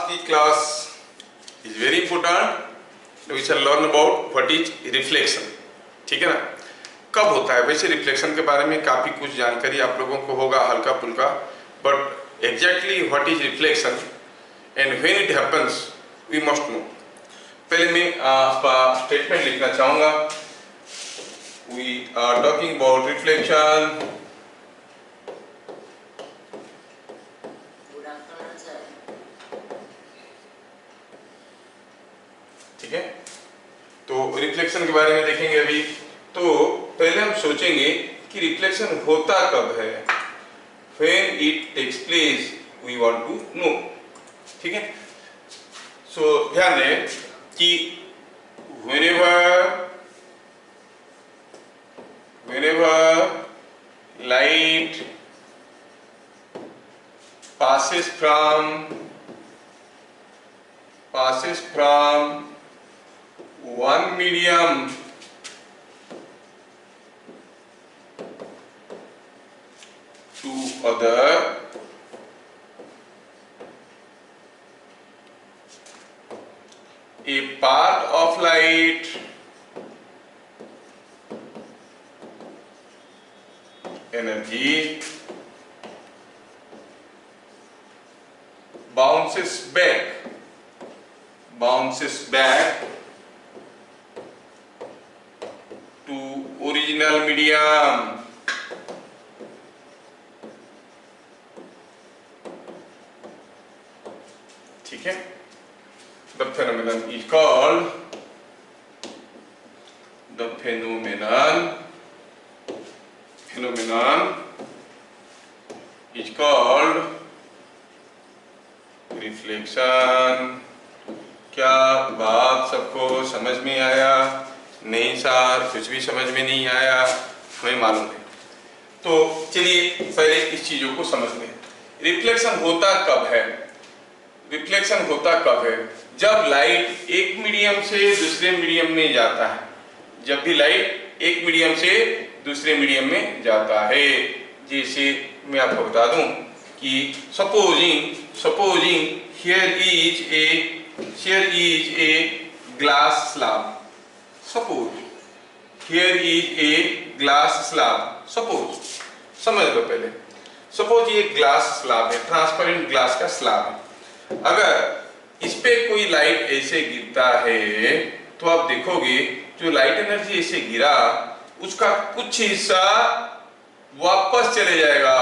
की class is very important. We shall learn about what is reflection. ठीक है ना, कब होता है? वैसे रिफ्लेक्शन के बारे में काफी कुछ जानकारी आप लोगों को होगा हल्का फुल्का, but exactly what is reflection and when it happens we must know. पहले मैं आपका स्टेटमेंट लिखना चाहूंगा। We are talking about reflection. ठीक है, तो रिफ्लेक्शन के बारे में देखेंगे अभी। तो पहले हम सोचेंगे कि रिफ्लेक्शन होता कब है। When it takes place we want to know। ठीक है, सो ध्यान दें कि whenever light passes from one medium to other, a part of light energy bounces back to original medium। ठीक है, the phenomenon is called reflection. क्या बात सबको समझ में आया? नहीं सर, कुछ भी समझ में नहीं आया, हमें मालूम है। तो चलिए पहले इस चीजों को समझ लें। रिफ्लेक्शन होता कब है? रिफ्लेक्शन होता कब है? जब लाइट एक मीडियम से दूसरे मीडियम में जाता है। जब भी लाइट एक मीडियम से दूसरे मीडियम में जाता है। जैसे मैं आपको बता दूं कि supposing here is a glass slab। suppose here is a glass slab। suppose समझ लो पहले। सपोज ये ग्लास स्लैब है, ट्रांसपेरेंट ग्लास का स्लैब है। अगर इस पे कोई लाइट ऐसे गिरता है तो आप देखोगे जो लाइट एनर्जी ऐसे गिरा उसका कुछ हिस्सा वापस चले जाएगा,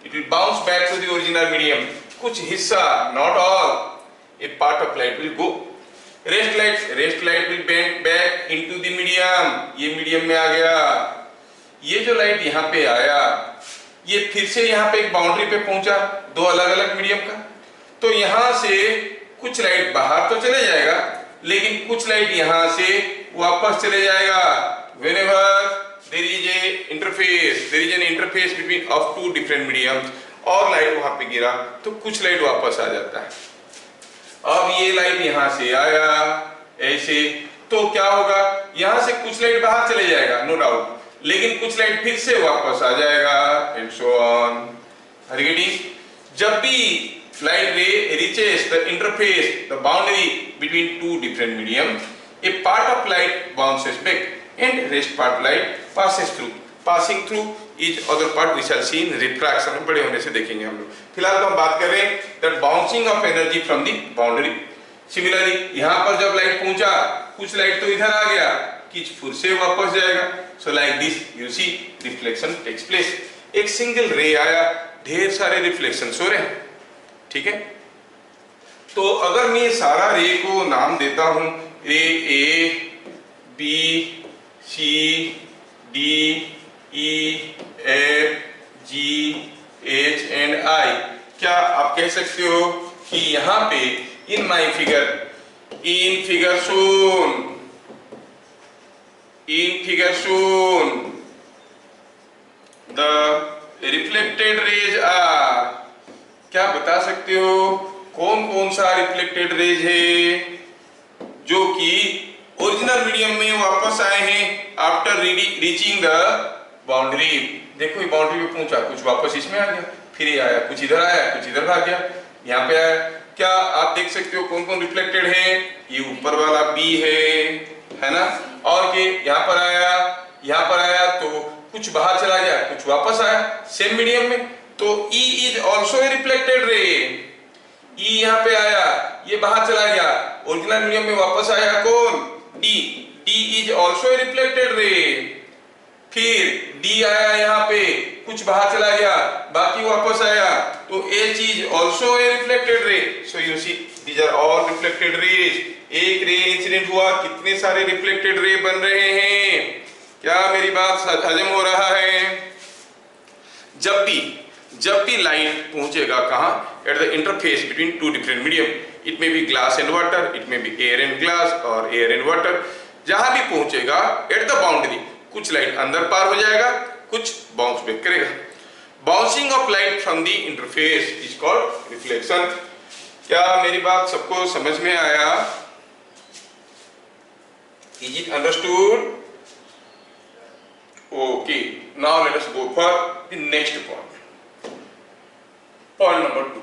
it will bounce back to the original medium. कुछ हिस्सा, not all, a part of light will go. Rest light will bend back into the medium. ये मीडियम में आ गया। ये जो लाइट यहाँ पे आया ये फिर से यहाँ पे एक बाउंड्री पे पहुंचा, दो अलग अलग मीडियम का। तो यहाँ से कुछ लाइट बाहर तो चले जाएगा लेकिन कुछ लाइट यहाँ से वापस चले जाएगा। whenever there is an interface between of two different mediums और लाइट वहां पे गिरा तो कुछ लाइट वापस आ जाता है। अब ये लाइट यहाँ से आया ऐसे, तो क्या होगा? यहाँ से कुछ लाइट बाहर चले जाएगा, नो डाउट, लेकिन कुछ लाइट फिर से वापस आ जाएगा and so on. Are you getting? जब भी light ray reaches the interface, the boundary between two different mediums, a part of light bounces back and rest part light passes through। passing through is other part we shall see in refraction। बड़े होने से देखेंगे हम लोग। फिलहाल तो हम बात कर रहे हैं that bouncing of energy from the boundary। Similarly यहाँ पर जब लाइट पहुंचा कुछ लाइट तो इधर आ गया, कुछ फिर से वापस जाएगा। So like this you see reflection takes place। एक सिंगल रे आया, ढेर सारे रिफ्लेक्शन हो रहे हैं। ठीक है, तो अगर मैं सारा रे को नाम देता हूं, ray A B C D E F G H and I, क्या आप कह सकते हो कि यहाँ पे in figure shown the reflected rays are, क्या बता सकते हो कौन कौन सा रिफ्लेक्टेड रेज है जो कि ओरिजिनल मीडियम में वापस आए हैं आफ्टर रीचिंग द बाउंड्री। देखो ये बाउंड्री पे पहुंचा, कुछ वापस इसमें आ गया, फिर ये आया, कुछ इधर आया, कुछ इधर भाग गया। यहाँ पे आया। क्या आप देख सकते हो कौन कौन रिफ्लेक्टेड है? ये ऊपर वाला बी है ना, और के यहाँ पर आया, यहाँ पर आया तो कुछ बाहर चला गया, कुछ वापस आया सेम मीडियम में, तो E is also a reflected रे। E यहाँ पे आया, ये बाहर चला गया, ओरिजिनल मीडियम में वापस आया कौन? D। D is also a reflected रे। फिर D आया यहाँ पे, कुछ बाहर चला गया, बाकी वापस आया, तो H is also a reflected ray. So you see these are all reflected rays. एक रे इंसिडेंट हुआ, कितने सारे रिफ्लेक्टेड रे बन रहे हैं? क्या मेरी बात हजम हो रहा है? जब भी लाइट पहुंचेगा कहां? At the interface between two different medium, it may be glass and water, it may be air and glass और एयर एंड वाटर, जहां भी पहुंचेगा एट द बाउंड्री, कुछ लाइट अंदर पार हो जाएगा, कुछ बाउंस बैक करेगा। Bouncing off light from the interface is called reflection. क्या मेरी बात सबको समझ में आया? Is it understood? Okay, now let us go for the next point. Point number 2.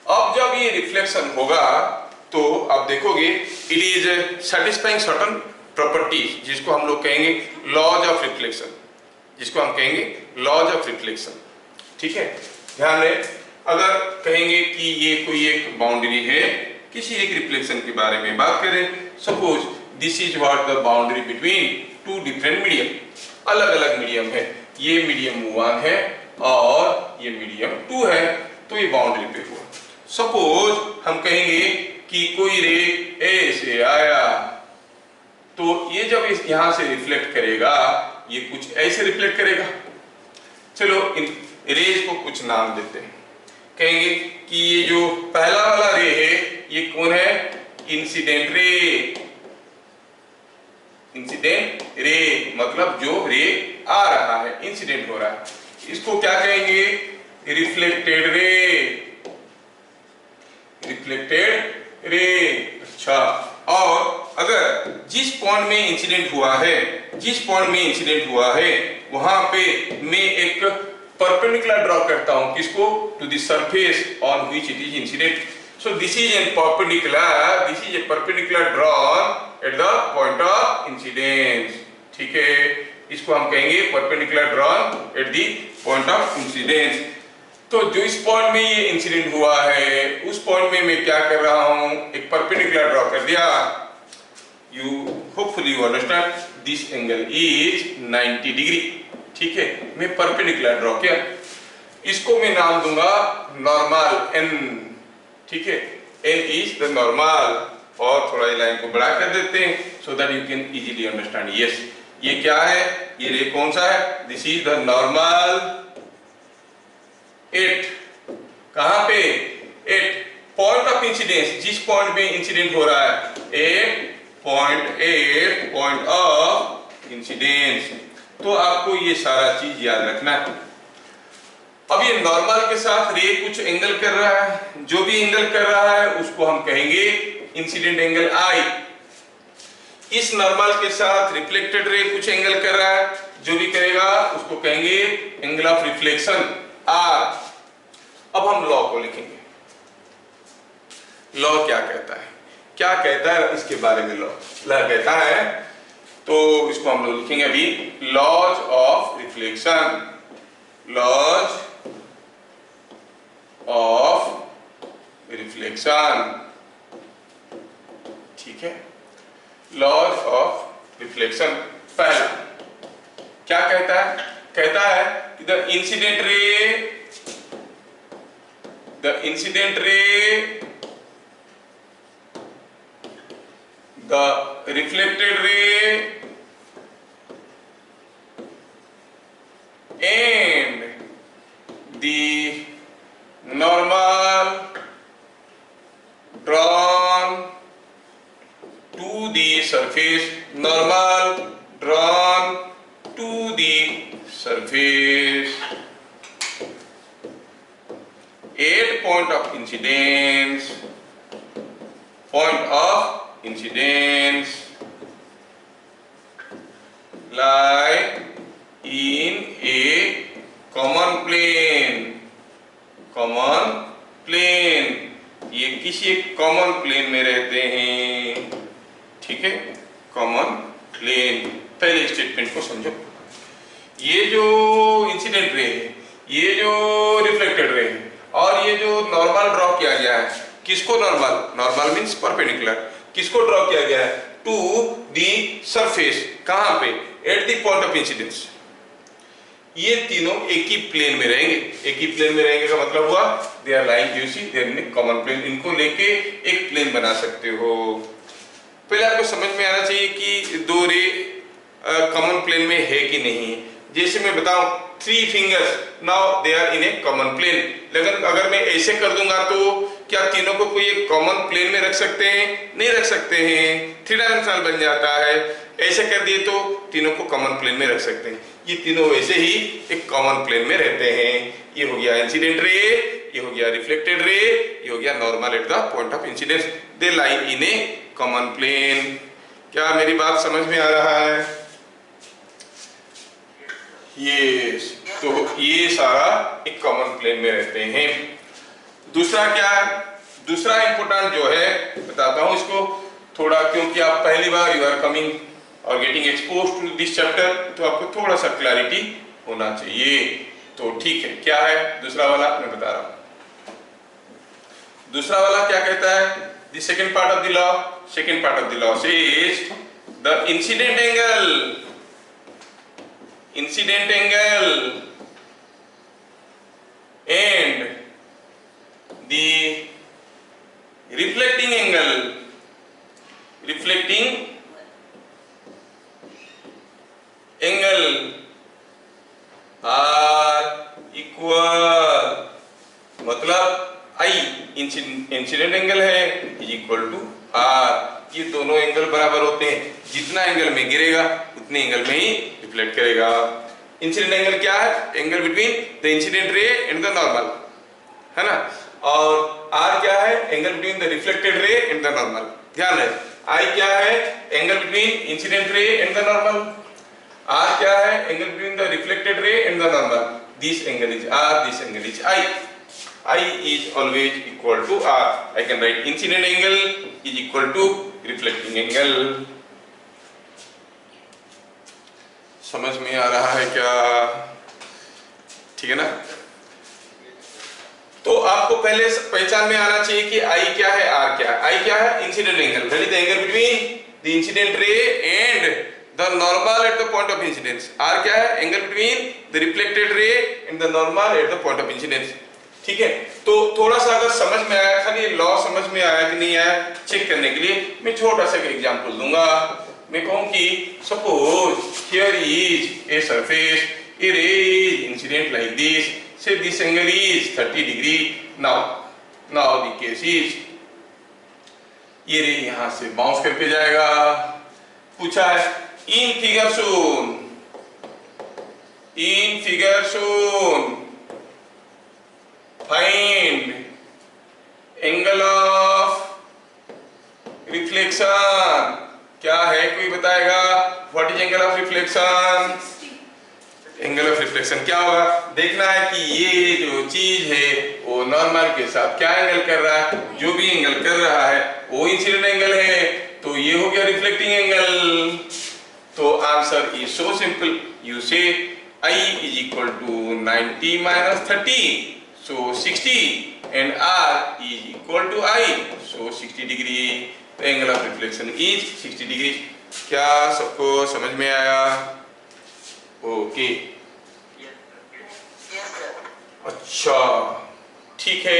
अब जब ये रिफ्लेक्शन होगा तो आप देखोगे it is satisfying certain properties, जिसको हम लोग कहेंगे लॉज ऑफ रिफ्लेक्शन, जिसको हम कहेंगे लॉज ऑफ रिफ्लेक्शन। ठीक है, ध्यान रहे, अगर कहेंगे कि ये कोई एक बाउंड्री है, किसी एक रिफ्लेक्शन के बारे में बात करें, suppose this is what the boundary between two different medium, अलग अलग मीडियम है, ये मीडियम 1 है और ये मीडियम 2 है, तो ये बाउंड्री पे हुआ। सपोज हम कहेंगे कि कोई रे ऐसे आया, तो ये जब इस यहां से रिफ्लेक्ट करेगा, ये कुछ ऐसे रिफ्लेक्ट करेगा। चलो इन रेज को कुछ नाम देते हैं, कहेंगे कि ये जो पहला वाला रे है, ये कौन है? Incident ray. इंसिडेंट रे मतलब जो रे आ रहा है, इंसिडेंट हो रहा है, इसको क्या कहेंगे? Reflected ray. Reflected ray. अच्छा, और अगर जिस पॉइंट में इंसिडेंट हुआ है, जिस पॉइंट में इंसिडेंट हुआ है, वहां पे मैं एक परपेंडिकुलर ड्रॉ करता हूं, किसको? To the surface on which it is incident. So this is an perpendicular, this is a perpendicular drawn at the point of incidence. ठीक है, इसको हम कहेंगे perpendicular drawn at the point of incidence. तो जो इस पॉइंट में ये इंसिडेंट हुआ है, उस पॉइंट में मैं क्या कर रहा हूं? एक परपेंडिकुलर ड्रॉ कर दिया। You hopefully you understand, this angle is 90 degree. ठीक है, मैं परपेंडिकुलर ड्रॉ किया, इसको मैं नाम दूंगा नॉर्मल एन। ठीक है, एन इज द नॉर्मल, और थोड़ा ये लाइन को बड़ा कर देते हैं सो that you can easily understand. Yes, ये क्या है? ये रे कौन सा है? This is the normal 8। कहां पे? 8 पॉइंट ऑफ इंसिडेंस, जिस पॉइंट में इंसिडेंट हो रहा है, 8 पॉइंट ऑफ इंसिडेंस। तो आपको ये सारा चीज याद रखना है। अब ये नॉर्मल के साथ रे कुछ एंगल कर रहा है, जो भी एंगल कर रहा है उसको हम कहेंगे इंसिडेंट एंगल I। इस नॉर्मल के साथ रिफ्लेक्टेड रे कुछ एंगल कर रहा है, जो भी करेगा उसको कहेंगे एंगल ऑफ रिफ्लेक्शन R। अब हम लॉ को लिखेंगे। लॉ क्या कहता है? क्या कहता है इसके बारे में? लॉ कहता है, तो इसको हम लोग लिखेंगे अभी, laws of reflection. Laws of reflection. ठीक है, लॉज ऑफ रिफ्लेक्शन। पहला क्या कहता है? कहता है कि the incident ray, the reflected ray and the normal drawn to the surface, normal drawn to the surface, 8 point of incidence lie in a common plane, ये किसी एक कॉमन प्लेन में रहते हैं, ठीक है, कॉमन प्लेन। पहले स्टेटमेंट को समझो। ये जो इंसिडेंट रे है, ये जो रिफ्लेक्टेड रे है, और ये जो नॉर्मल ड्रॉ किया गया है, किसको नॉर्मल, नॉर्मल मींस परपेंडिकुलर, किसको ड्रॉ किया गया है, टू दी सरफेस, कहां पे, eight the point of incidence. ये तीनों एक ही प्लेन में रहेंगे। एक ही प्लेन में रहेंगे का मतलब हुआ they are lying, you see they are in common plane. इनको लेके एक प्लेन बना सकते हो। पहले आपको समझ में आना चाहिए कि दो रे कॉमन प्लेन में है कि नहीं। जैसे मैं बताऊं, three fingers, now they are in a common plane. लेकिन अगर मैं ऐसे कर दूंगा तो क्या तीनों को कोई एक कॉमन प्लेन में रख सकते हैं? नहीं रख सकते हैं, थ्री डायमेंशनल बन जाता है। ऐसे कर दिए तो तीनों को कॉमन प्लेन में रख सकते हैं। ये तीनों वैसे ही एक कॉमन प्लेन में रहते हैं। ये हो गया इंसिडेंट रे, ये हो गया रिफ्लेक्टेड रे, ये हो गया normal at the point of incidence. They lie in a common plane. क्या मेरी बात समझ में आ रहा है? ये तो ये सारा एक कॉमन प्लेन में रहते हैं। दूसरा क्या है? दूसरा इंपोर्टेंट जो है बताता हूं इसको थोड़ा, क्योंकि आप पहली बार यू आर कमिंग और getting expose to this chapter, तो आपको थोड़ा सा क्लैरिटी होना चाहिए। तो ठीक है, क्या है दूसरा वाला, मैं बता रहा हूं। दूसरा वाला क्या कहता है? The second part of the law, second part of the law says the incident angle, incident angle and the reflecting angle, reflecting angle are equal। मतलब I इंसिडेंट एंगल है इज इक्वल टू R। ये दोनों angle बराबर होते हैं। जितना angle में गिरेगा उतने एंगल में ही रिफ्लेक्ट करेगा। इंसिडेंट एंगल क्या है? एंगल बिटवीन द इंसिडेंट रे एंड द नॉर्मल, है ना। और R क्या है? Angle between the reflected ray and the normal. ध्यान है, I क्या है? Angle between incident ray and the normal. R क्या है? Angle between the reflected ray and the normal. This angle is R, this angle is I। I is always equal to R। I can write incident angle is equal to reflecting angle। समझ में आ रहा है क्या? ठीक है ना। तो आपको पहले पहचान में आना चाहिए कि I क्या है, R क्या है। I क्या है? Incident angle, that is the angle between the incident रे and the normal at the point of incidence. R क्या है? Angle between the reflected ray and the normal at the point of incidence. ठीक है, तो थोड़ा सा अगर समझ में आया, खाली लॉ समझ में आया कि नहीं आया चेक करने के लिए मैं छोटा सा एग्जांपल दूंगा। मैं कहूं कि suppose here is a surface, a ray is incident like this, say this angle is 30 degree। now the case is ये रे यहां से बाउंस करके जाएगा। पूछा है इन figure shown, in figure shown find angle of reflection. क्या है, कोई बताएगा? What is angle of reflection? Angle of reflection क्या होगा? देखना है कि ये जो चीज है वो नॉर्मल के साथ क्या एंगल कर रहा है। जो भी एंगल कर रहा है वो इंसिडेंट एंगल है, तो ये हो गया रिफ्लेक्टिंग एंगल। तो answer is so simple, you से I is equal to 90 minus 30, so 60, and R is equal to I, so 60 degree। The angle of reflection is 60 degree। क्या सबको समझ में आया? ओके, अच्छा ठीक है।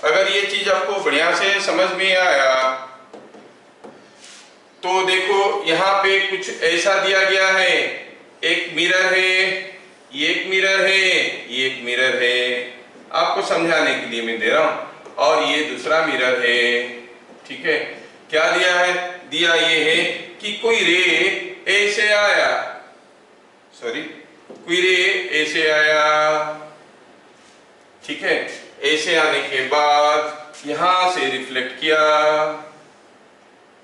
अगर ये चीज आपको बढ़िया से समझ में आया तो देखो यहाँ पे कुछ ऐसा दिया गया है। एक मिरर है, ये एक मिरर है, ये एक मिरर है, आपको समझाने के लिए मैं दे रहा हूं। और ये दूसरा मिरर है, ठीक है। क्या दिया है? दिया ये है कि कोई रे ऐसे आया, सॉरी कोई रे ऐसे आया, ठीक है। ऐसे आने के बाद यहां से रिफ्लेक्ट किया,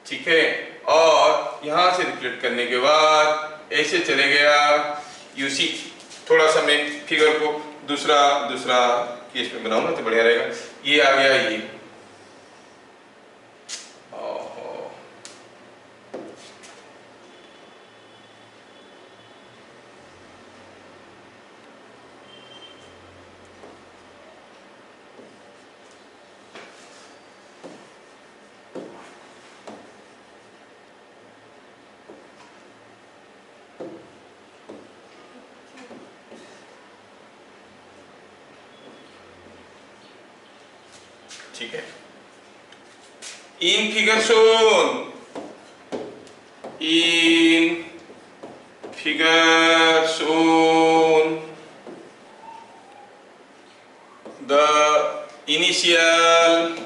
ठीक है, और यहां से रिफ्लेक्ट करने के बाद ऐसे चले गया। यू सी, थोड़ा सा मैं फिगर को दूसरा केस में बनाऊं ना तो बढ़िया रहेगा। ये आ गया, ठीक है। In figure shown, in figure shown, the initial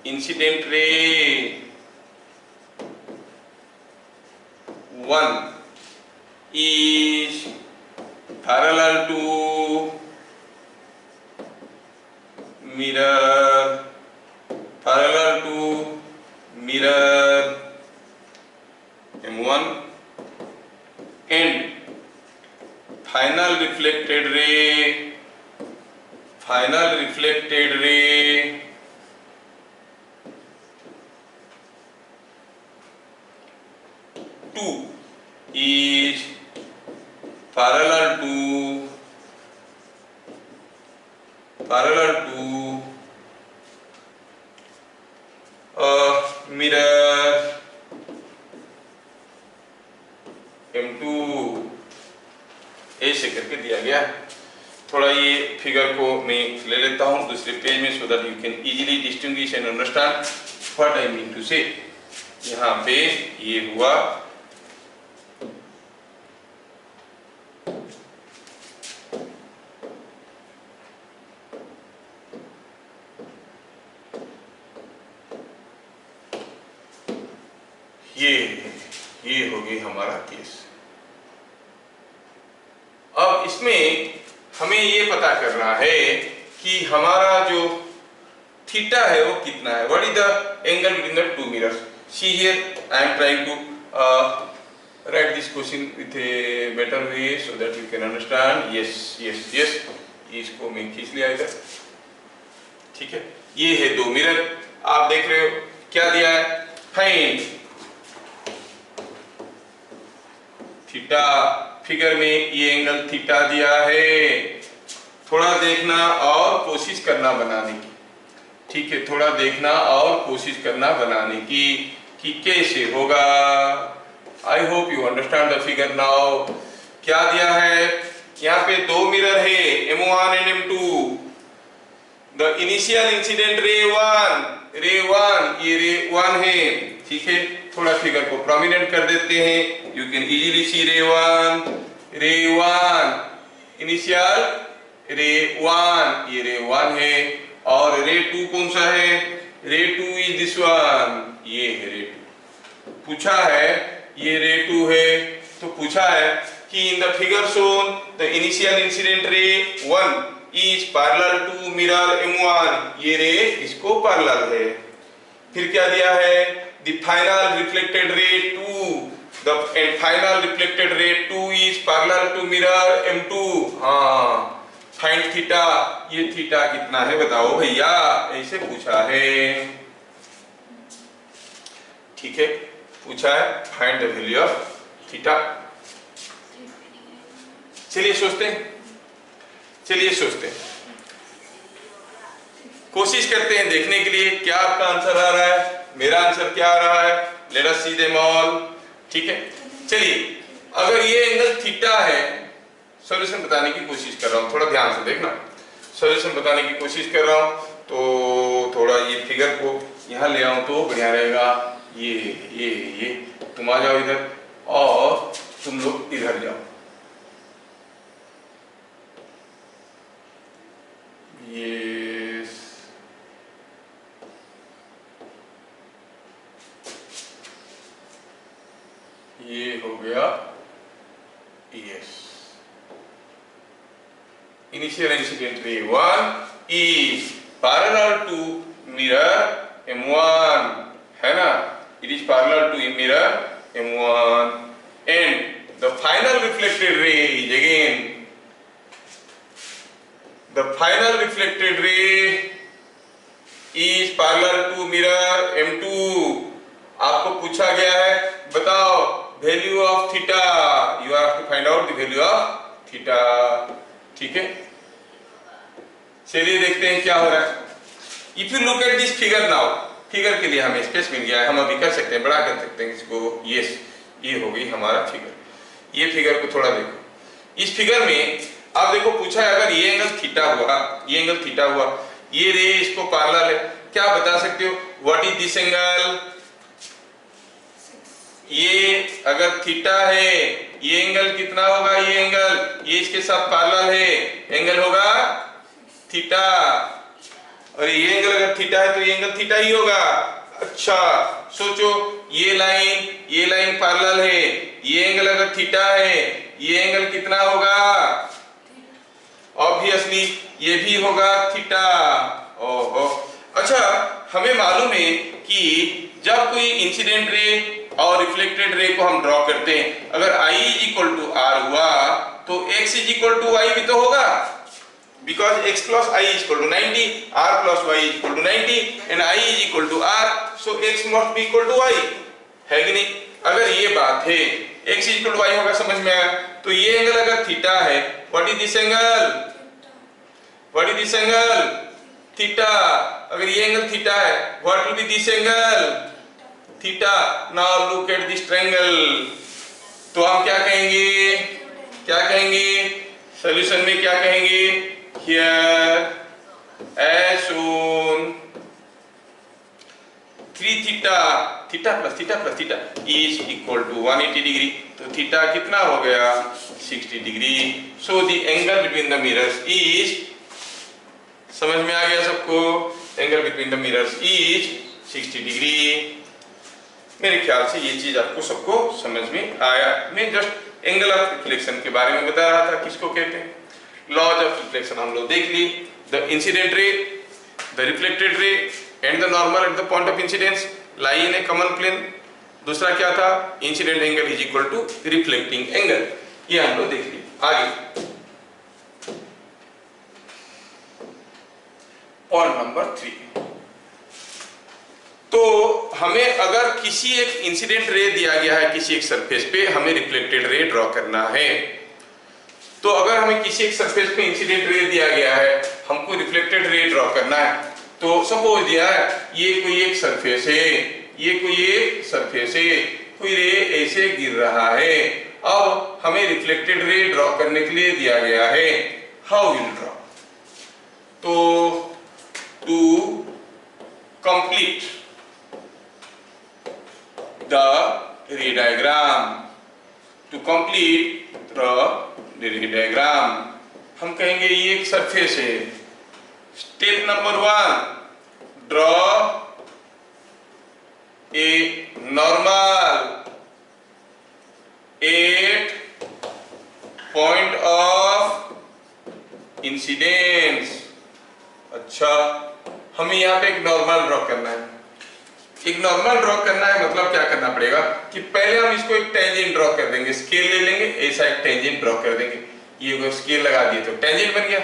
incident ray 1 is parallel to mirror M1, and final reflected ray 2 is parallel to mirror M2, ऐसे करके दिया गया। थोड़ा ये फिगर को मैं ले लेता हूँ दूसरे पेज में, so that you can easily distinguish and understand what I mean to say. यहाँ पे ये हुआ, ये हो गई हमारा केस। अब इसमें हमें ये पता करना है कि हमारा जो थीटा है वो कितना है। What is the angle between the two mirrors. See here I am trying to write this question with a better way so that you can understand. Yes, इसको मैं खींच लिया इधर, ठीक है। ये है दो मिरर, आप देख रहे हो क्या दिया है, फाइंड थीटा। फिगर में ये एंगल थीटा दिया है। थोड़ा देखना और कोशिश करना बनाने की, ठीक है। थोड़ा देखना और कोशिश करना बनाने की कि कैसे होगा। I hope you understand the figure now. क्या दिया है, यहाँ पे दो मिरर है M1 and M2। The initial incident ray 1, ये रे 1 है, ठीक है। थोड़ा फिगर को प्रोमिनेंट कर देते हैं, यू कैन इजीली सी रे 1 इनिशियल रे 1, ये रे 1 है। और रे 2 कौन सा है, रे 2 इज दिस वन, ये है रे 2। पूछा है ये रे 2 है, तो पूछा है कि in the figure shown the initial incident ray 1 is parallel to mirror M1, ये रे इसको पैरेलल है। फिर क्या दिया है, द फाइनल रिफ्लेक्टेड रे 2, द फाइनल रिफ्लेक्टेड रे 2 is parallel to mirror M2। हाँ, फाइंड थीटा, ये थीटा कितना है बताओ भैया, ऐसे पूछा है, ठीक है। पूछा है find the value of theta. चलिए सोचते हैं, कोशिश करते हैं देखने के लिए क्या आपका आंसर आ रहा है, मेरा आंसर क्या आ रहा है। Let us see them all, ठीक है। चलिए, अगर ये एंगल थीटा है, सॉल्यूशन बताने की कोशिश कर रहा हूं, थोड़ा ध्यान से देखना। सॉल्यूशन बताने की कोशिश कर रहा हूं, तो थोड़ा ये फिगर को यहाँ ले आऊं तो बढ़िया रहेगा। ये तुम आ जाओ इधर और तुम लोग इधर जाओ। ये हो गया yes. Initial incident ray 1 is parallel to mirror M1, है ना, it is parallel to mirror M1 and the final reflected ray is again, the final reflected ray is parallel to mirror M2। आपको पूछा गया है बताओ value of theta, you have to find out the value of theta, ठीक है। चलिए देखते हैं क्या हो रहा है। If you look at this figure now, figure के लिए हमें स्पेस मिल गया है, हम अभी कर सकते हैं, बड़ा कर सकते हैं इसको। यस, ये हो गई हमारा फिगर। ये फिगर को थोड़ा देखो, इस फिगर में आप देखो पूछा है अगर ये एंगल थीटा हुआ, ये एंगल थीटा हुआ, ये रे इसको पैरेलल है, क्या बता सकते हो व्हाट इज दिस एंगल? ये अगर थीटा है, ये एंगल कितना होगा? ये एंगल ये इसके साथ पैरेलल है, एंगल होगा थीटा। और ये एंगल अगर थीटा है तो ये एंगल थीटा ही होगा। अच्छा सोचो, ये लाइन पैरेलल है, ये एंगल अगर थीटा है, ये एंगल कितना होगा? ऑब्वियसली ये भी होगा थीटा। ओहो, अच्छा हमें मालूम है कि जब कोई इंसिडेंट रे और रिफ्लेक्टेड रे को हम ड्रॉ करते हैं, अगर I = R हुआ तो X = Y भी तो होगा, because x plus I = 90, R plus Y = 90 and I = R, so x must be equal to Y, है कि नहीं? अगर ये बात है x = Y होगा, समझ में आया? तो ये एंगल अगर थीटा है, what is this angle? What is this angle? Theta. अगर ये एंगल थीटा है, what will be this angle? Theta. Now look at this triangle. तो हम क्या कहेंगे? क्या कहेंगे सॉल्यूशन में? क्या कहेंगे? Here as shown 3 theta plus theta is equal to 180 degree। तो थीटा कितना हो गया? 60 degree. So the angle between the mirrors is, समझ में आ गया सबको? Angle between the mirrors is 60 degree. मेरे ख्याल से ये चीज आपको सबको समझ में आया। मैं जस्ट एंगल ऑफ रिफ्लेक्शन के बारे में बता रहा था, किसको कहते हैं? लॉज ऑफ रिफ्लेक्शन हम लोग देख ली। The incident ray, the reflected ray and the normal at the point of incidence lie in a common plane. दूसरा क्या था? Incident angle is equal to reflecting angle. ये हम लोग देख ली। आगे पॉइंट नंबर 3। तो हमें अगर किसी एक इंसिडेंट रे दिया गया है, किसी एक सरफेस पे हमें रिफ्लेक्टेड रे ड्रॉ करना है, तो अगर हमें किसी एक सरफेस पे इंसिडेंट रे दिया गया है, हमको रिफ्लेक्टेड रे ड्रॉ करना है, तो सपोज दिया है ये कोई एक सरफेस है, ये कोई एक सरफेस है, कोई रे ऐसे गिर रहा है, अब हमें रिफ्लेक्टेड रे ड्रॉ करने के लिए दिया गया है। How will draw? तो to complete the ray diagram, to complete the ray diagram हम kहेंगे ये एक सरफेस है। Step number 1, draw a normal at point of incidence। अच्छा, हमें यहाँ पे एक नॉर्मल ड्रॉ करना है। एक नॉर्मल ड्रॉ करना है मतलब क्या करना पड़ेगा कि पहले हम इसको एक टेंजेंट ड्रॉ कर देंगे, स्केल ले लेंगे, ऐसा एक टेंजेंट ड्रॉ कर देंगे। ये को स्केल लगा दिए तो टेंजेंट बन गया।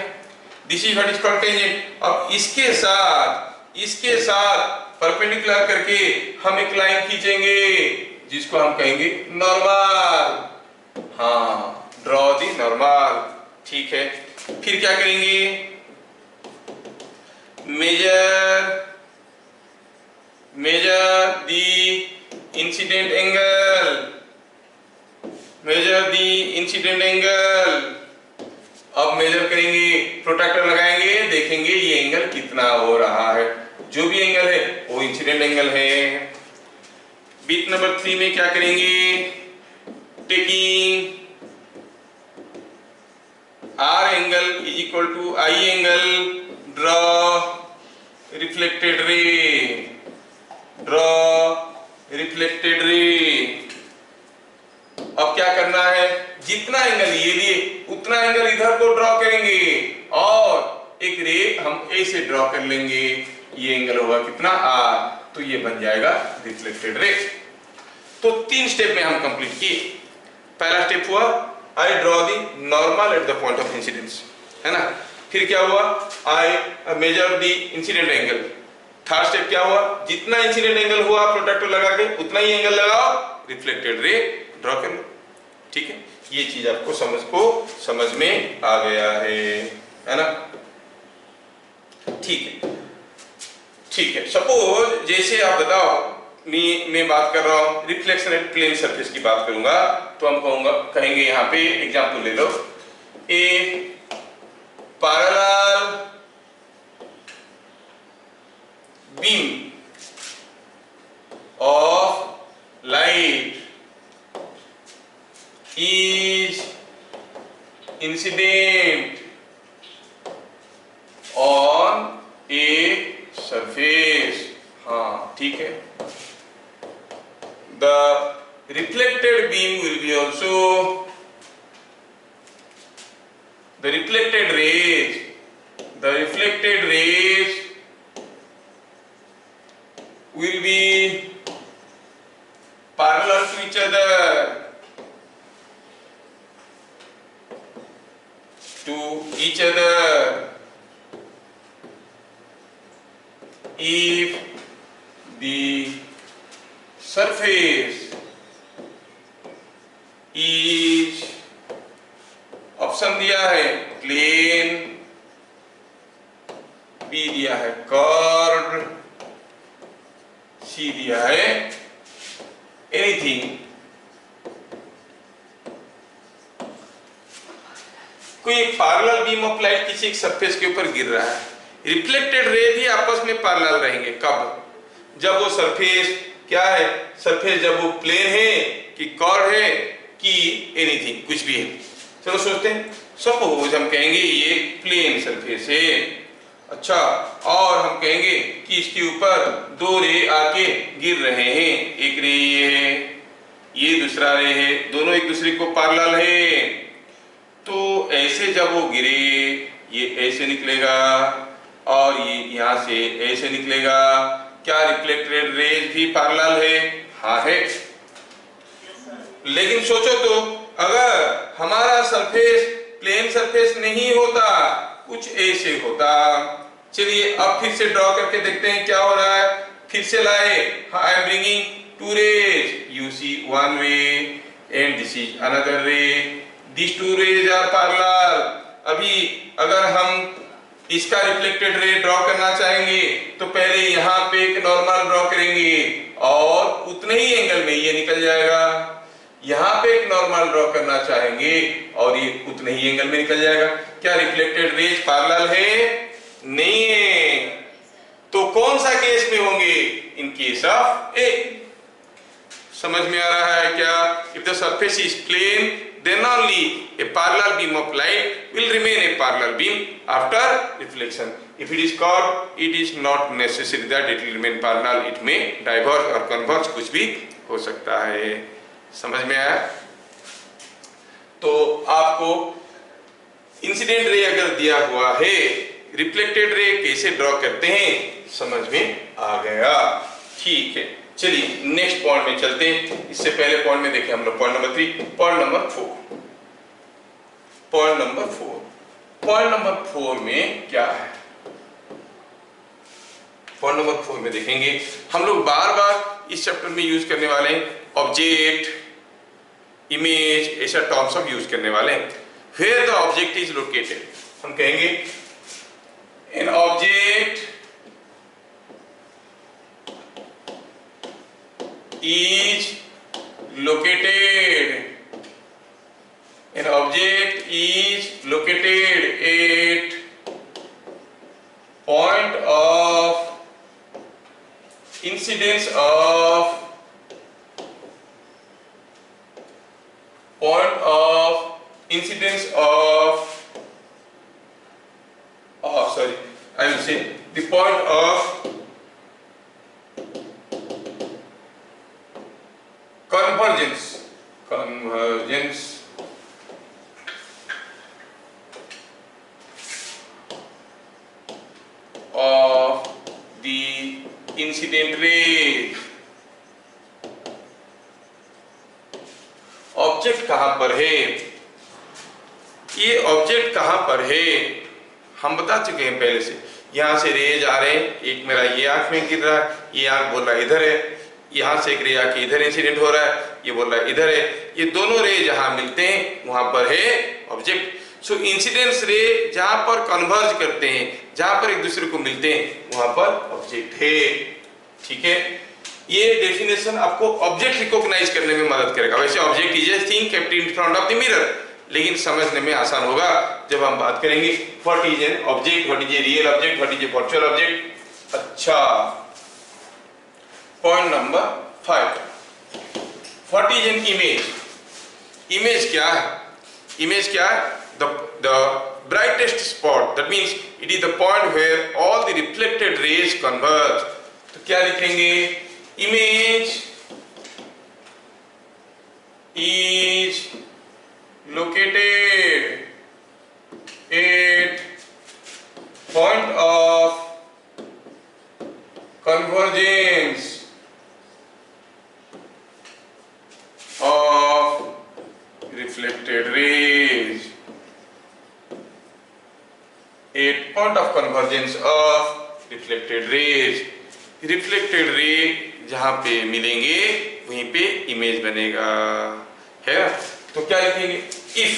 This is what is called tangent. अब इसके साथ परपेंडिकुलर करके हम एक लाइन खींचेंगे जिसको हम कहेंगे नॉर्मल। हाँ, ड्रॉ दी नॉर्मल। ठीक है, फिर क्या करेंगे? measure the incident angle, measure the incident angle। अब मेजर करेंगे, प्रोट्रैक्टर लगाएंगे, देखेंगे ये एंगल कितना हो रहा है। जो भी एंगल है वो इंसिडेंट एंगल है। बिट नंबर 3 में क्या करेंगे? Taking R angle is equal to I angle, draw reflected ray, draw reflected ray। अब क्या करना है? जितना एंगल ये लिए उतना एंगल इधर को ड्रॉ करेंगे और एक रे हम ऐसे ड्रॉ कर लेंगे। ये एंगल होगा कितना? R, तो ये बन जाएगा रिफ्लेक्टेड रे। तो 3 स्टेप में हम कंप्लीट किए। पहला स्टेप हुआ I draw the normal at the point of incidence, है ना। फिर क्या हुआ? I measure the incident angle। Third step क्या हुआ? जितना इंसिडेंट एंगल हुआ प्रोट्रैक्टर लगा के उतना ही एंगल लगाओ, रिफ्लेक्टेड रे ड्रॉ कर लो। ठीक है, ये चीज आपको समझ में आ गया है ना। ठीक है। सपोज जैसे आप बताओ, मैं बात कर रहा हूं रिफ्लेक्शन एट प्लेन सरफेस की बात करूंगा, तो हम कहेंगे यहाँ पे एग्जांपल ले लो। a parallel beam of light is incident on a surface. हाँ ठीक है. The reflected beam will be also the reflected rays will be parallel to each other if the surface is option दिया है plane, B दिया है curved, सी दिया है anything. कोई एक पैरेलल बीम ऑफ लाइट किसी एक सरफेस के ऊपर गिर रहा है, रिफ्लेक्टेड रे भी आपस में पैरेलल रहेंगे. कब? जब वो सरफेस क्या है, सरफेस जब वो प्लेन है कि कर्व है कि एनीथिंग, कुछ भी है. चलो सोचते हैं. सपोज हम कहेंगे ये प्लेन सरफेस है. अच्छा, और हम कहेंगे कि इसके ऊपर दो रे आके गिर रहे हैं. एक रे ये है, ये दूसरा रे है, दोनों एक दूसरे को पैरेलल है. तो ऐसे जब वो गिरे, ये ऐसे निकलेगा और ये यहां से ऐसे निकलेगा. क्या रिफ्लेक्टेड रेज भी पैरेलल है? हाँ है. लेकिन सोचो तो, अगर हमारा सरफेस प्लेन सरफेस नहीं होता, कुछ ऐसे होता. चलिए अब फिर से ड्रॉ करके देखते हैं क्या हो रहा है. फिर से लाए. I am bringing two rays. You see one way and this is another ray. These two rays are parallel. अभी अगर हम इसका रिफ्लेक्टेड रे ड्रॉ करना चाहेंगे तो पहले यहाँ पे एक नॉर्मल ड्रॉ करेंगे और उतने ही एंगल में ये निकल जाएगा. यहाँ पे एक नॉर्मल ड्रॉ करना चाहेंगे और ये उतने ही एंगल में निकल जाएगा. क्या रिफ्लेक्टेड रेज पैरेलल है? नहीं है. तो कौन सा केस में होंगे? In case of a. समझ में आ रहा है क्या? If the surface is plane, then only a parallel beam of light will remain a parallel beam after reflection. If it is curved, it is not necessary that it will remain parallel. It may diverge or converge, कुछ भी हो सकता है. समझ में आया? तो आपको इंसिडेंट रे अगर दिया हुआ है, रिफ्लेक्टेड रे कैसे ड्रॉ करते हैं समझ में आ गया. ठीक है, चलिए नेक्स्ट पॉइंट में चलते हैं. इससे पहले पॉइंट में देखें हम लोग पॉइंट नंबर 3. पॉइंट नंबर 4 में क्या है? पॉइंट नंबर 4 में देखेंगे हम लोग बार बार इस चैप्टर में यूज करने वाले हैं ऑब्जेक्ट, इमेज, ऐसा टर्म्स ऑफ यूज करने वाले हैं. Where the object is located, हम कहेंगे an object is located. An object is located at point of incidence of I will say the point of convergence of the incident ray. Object कहां पर है? ये object कहां पर है हम बता चुके हैं पहले से. यहां से रेज आ रहे हैं. एक मेरा ये आंख में गिर रहा है, ये आंख बोल रहा है इधर है. यहाँ से एक रे आके इधर इंसिडेंट हो रहा है, ये बोल रहा है इधर है. ये दोनों रे जहां मिलते हैं वहां पर है ऑब्जेक्ट. सो इंसिडेंस रे जहां पर कन्वर्ज करते हैं, जहां पर एक दूसरे को मिलते हैं, वहां पर ऑब्जेक्ट है. ठीक है, ये डेफिनेशन आपको ऑब्जेक्ट रिकॉग्नाइज करने में मदद करेगा. वैसे object is a thing kept in front of the mirror, लेकिन समझने में आसान होगा जब हम बात करेंगे what is an object, what is a real object, what is a virtual object. अच्छा, point number 5, what is an image. Image क्या है? इमेज क्या है? The brightest spot, that means it is the point where all the reflected rays converge। तो क्या लिखेंगे? Image is located at point of convergence of reflected rays, at point of convergence of reflected rays। reflected ray जहां पे मिलेंगे वहीं पे image बनेगा, है ना? तो क्या लिखेंगे? if